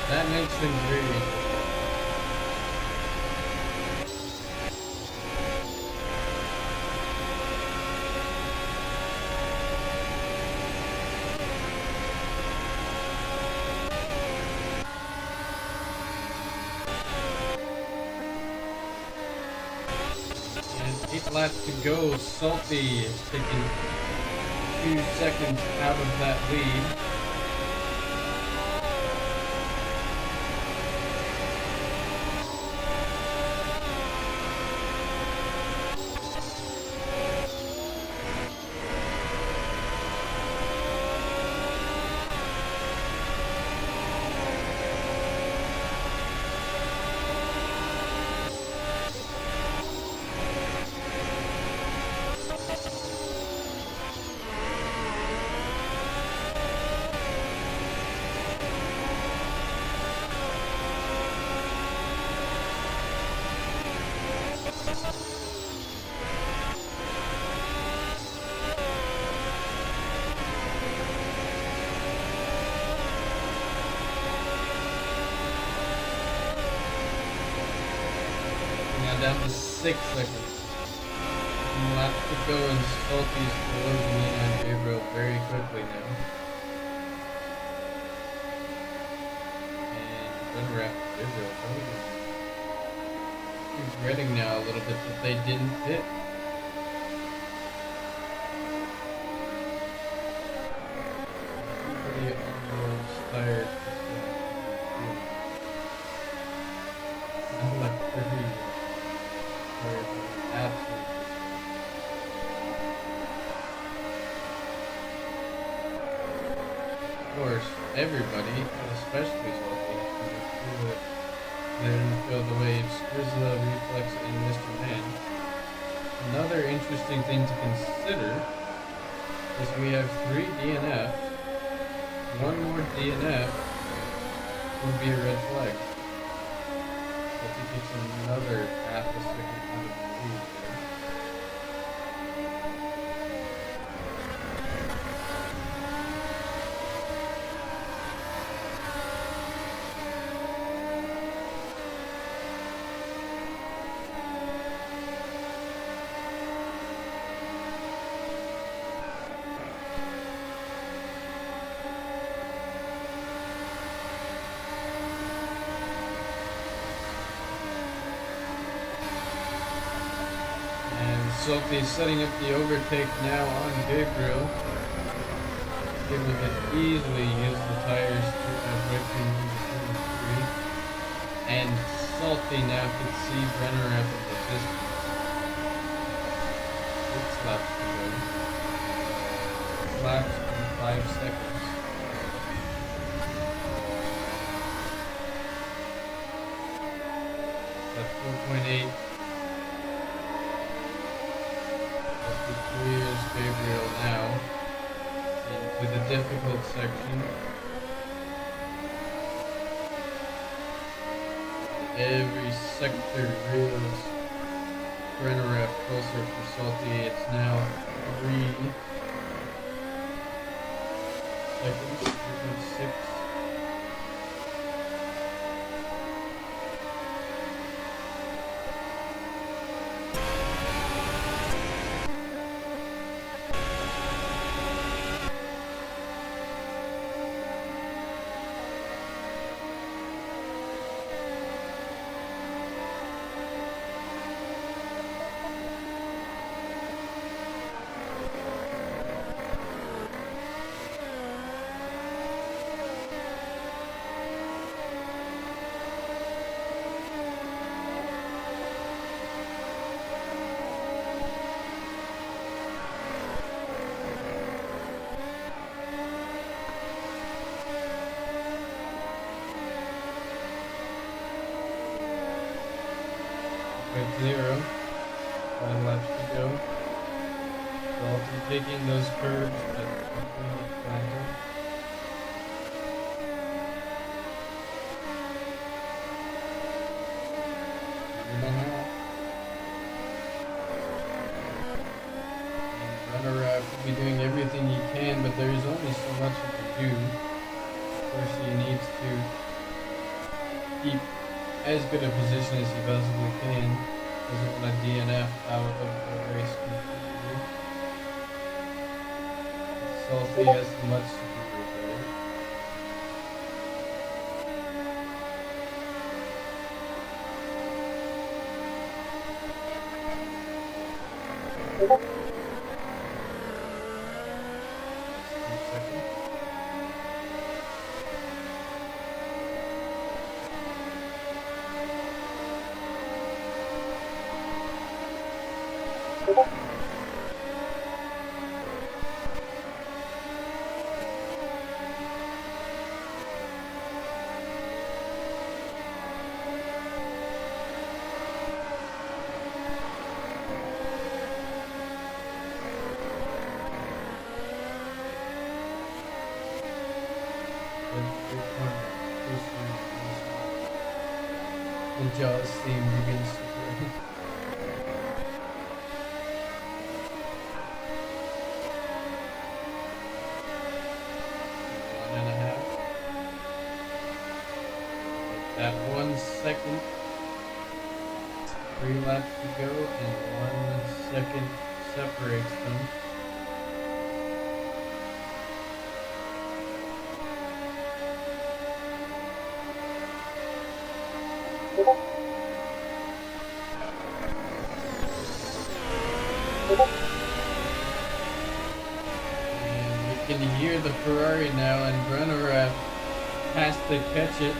That makes things very interesting. And 8 laps to go. Salty is taking 2 seconds out of that lead. Now down to 6 seconds. One lap to go and Salty's closing in on Gabriel very quickly now. And then we're after Gabriel. He's regretting now a little bit that they didn't hit. Pretty almost tired. I'm like pretty tired. Absolutely. Of course, everybody, especially Salty, they're going to feel the waves. Grizzla, Reflex, and Mr. Man. Another interesting thing to consider is we have 3 DNF. One more DNF would be a red flag. If he gets another half a second out of the lead there. Salty setting up the overtake now on Gabriel. Gabriel could easily use the tires to avoid between the 3. And Salty now can see Brenner up in the distance. 6 laps to go. 6 laps in 5 seconds. That's 4.8. Clears Gabriel now into the difficult section. Every sector reels Brenner closer for Salty. It's now 3 seconds, 3.6. With 0. 5 laps to go. Salty taking those curves at completely planted. And Runner will be doing everything he can, but there is only so much he can do. Of course, he needs to keep as good a position as he possibly can. Doesn't want to DNF out of the race completely. Salty has much to do with it. The Jaws theme begins to play. 1.5. That 1 second. 3 laps to go, and 1 second separates them. And we can hear the Ferrari now, and Brenner has to catch it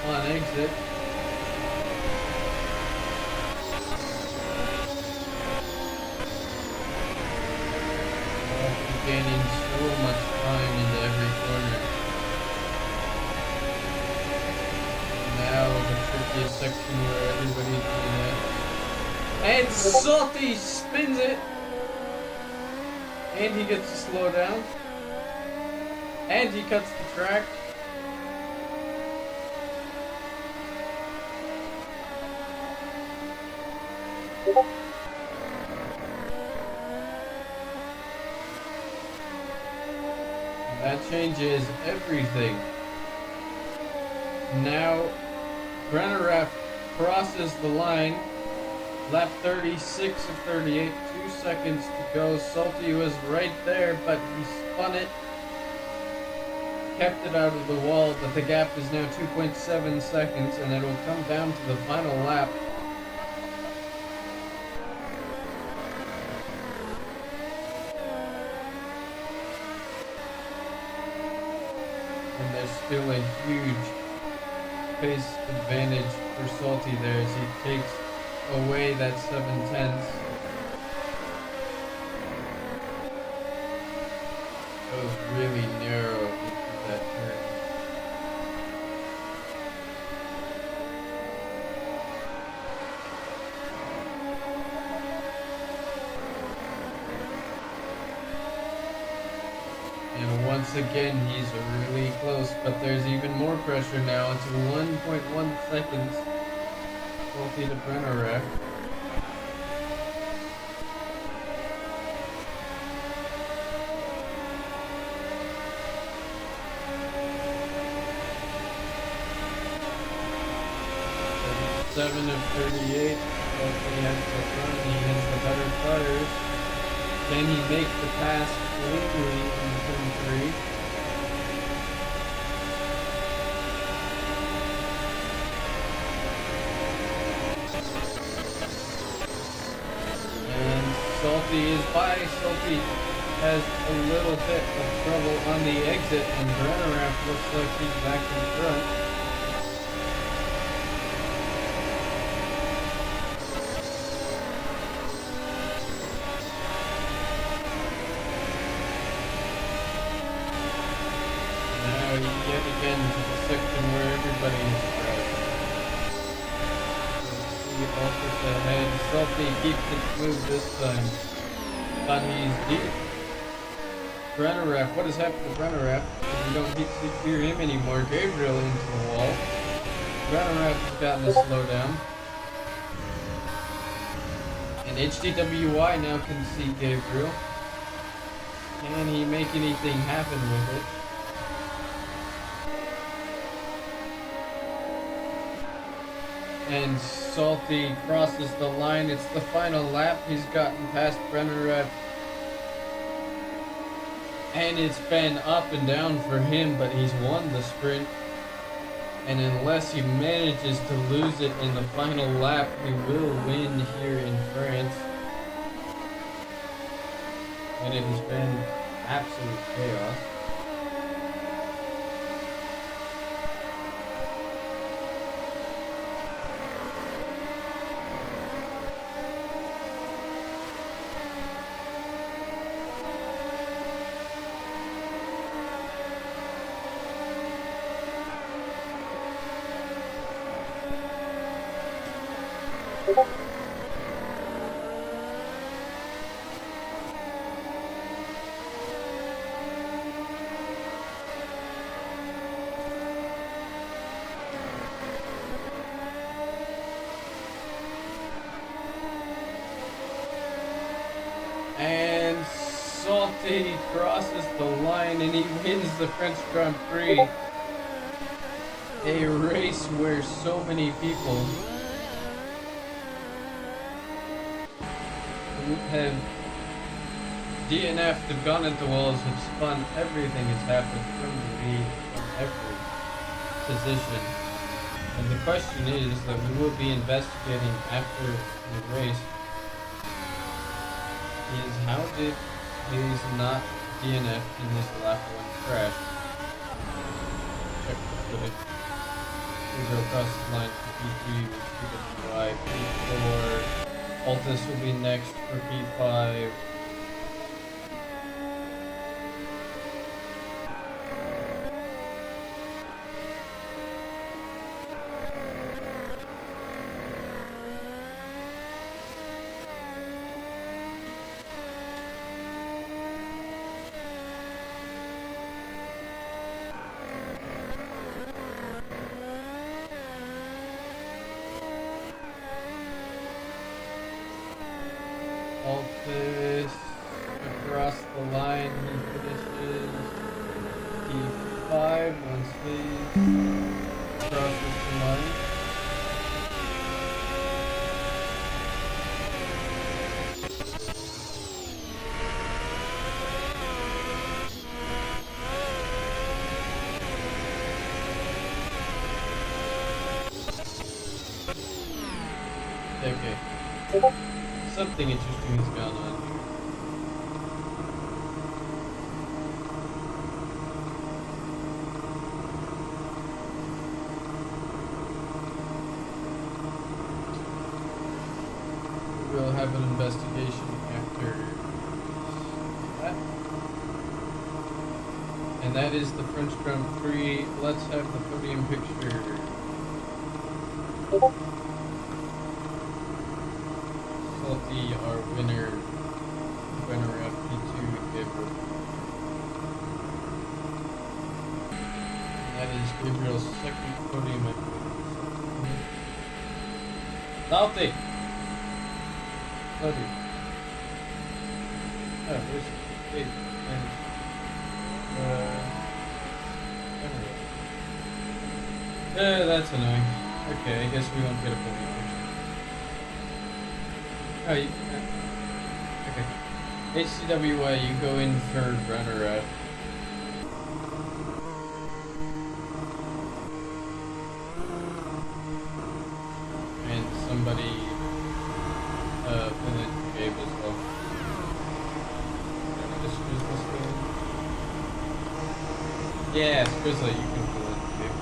on exit. Gaining so much time into every corner. Now the trickiest section where everybody's doing it. And Salty spins it. And he gets to slow down. And he cuts the track. That changes everything. Now, Brenner crosses the line. Lap 36 of 38, 2 seconds to go. Salty was right there, but he spun it. Kept it out of the wall, but the gap is now 2.7 seconds, and it'll come down to the final lap. And there's still a huge pace advantage for Salty there as he takes away that 7/10. It was really narrow into that turn. And once again, he's really close, but there's even more pressure now. It's 1.1 seconds. Salty to Brenner. Seven of 38. Salty has the front. He has the better tires. Can he make the pass cleanly in turn 3? Salty is by. Salty has a little bit of trouble on the exit, and Brenner looks like he's back in front. Now yet again to the section where everybody is crashed. Office ahead. Salty keeps it smooth this time. But he's deep. Brenner, what has happened to Brenner? We don't get to hear him anymore. Gabriel into the wall. Brenner has gotten a slowdown. And HDWY now can see Gabriel. Can he make anything happen with it? And Salty crosses the line. It's the final lap. He's gotten past Brenner, and it's been up and down for him, but he's won the sprint. And unless he manages to lose it in the final lap, he will win here in France. And it has been absolute chaos. And Salty crosses the line and he wins the French Grand Prix. A race where so many people have DNF'd, have gone at the walls, have spun. Everything has happened from the lead, from every position. And the question is that we will be investigating after the race is how did Hayes not DNF in this lap 1 crash? Check the footage. We go across the line for P3 with PWI, P4. Altus will be next for P5. Altus across the line, he finishes P5 once he crosses the line. Okay. Something interesting has gone on here. We'll have an investigation after that. And that is the French Grand Prix. Let's have the podium picture. Salty, our winner of P2 Gabriel. And that is Gabriel's second podium. Salty! Salty. Oh, where's Gabe? That's annoying. Okay, I guess we won't get a podium picture. Oh, okay. HCWY, you go in third runner-up. And somebody fill in Gabe as well. Yeah, Grizzly, you can fill in Gabe.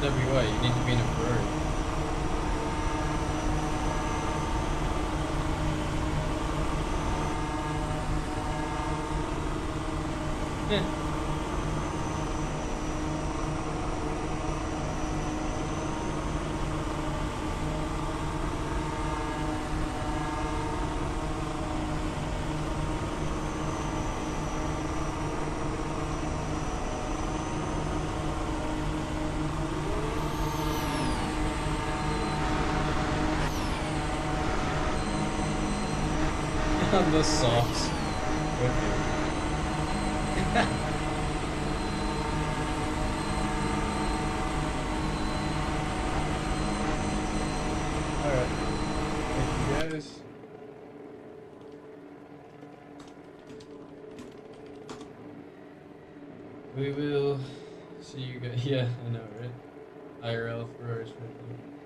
gotta be what? You need to be in a Ferrari. Yeah. On the socks. Okay. Alright. Thank you guys. We will see you guys. Yeah, I know, right? IRL Ferraris right now.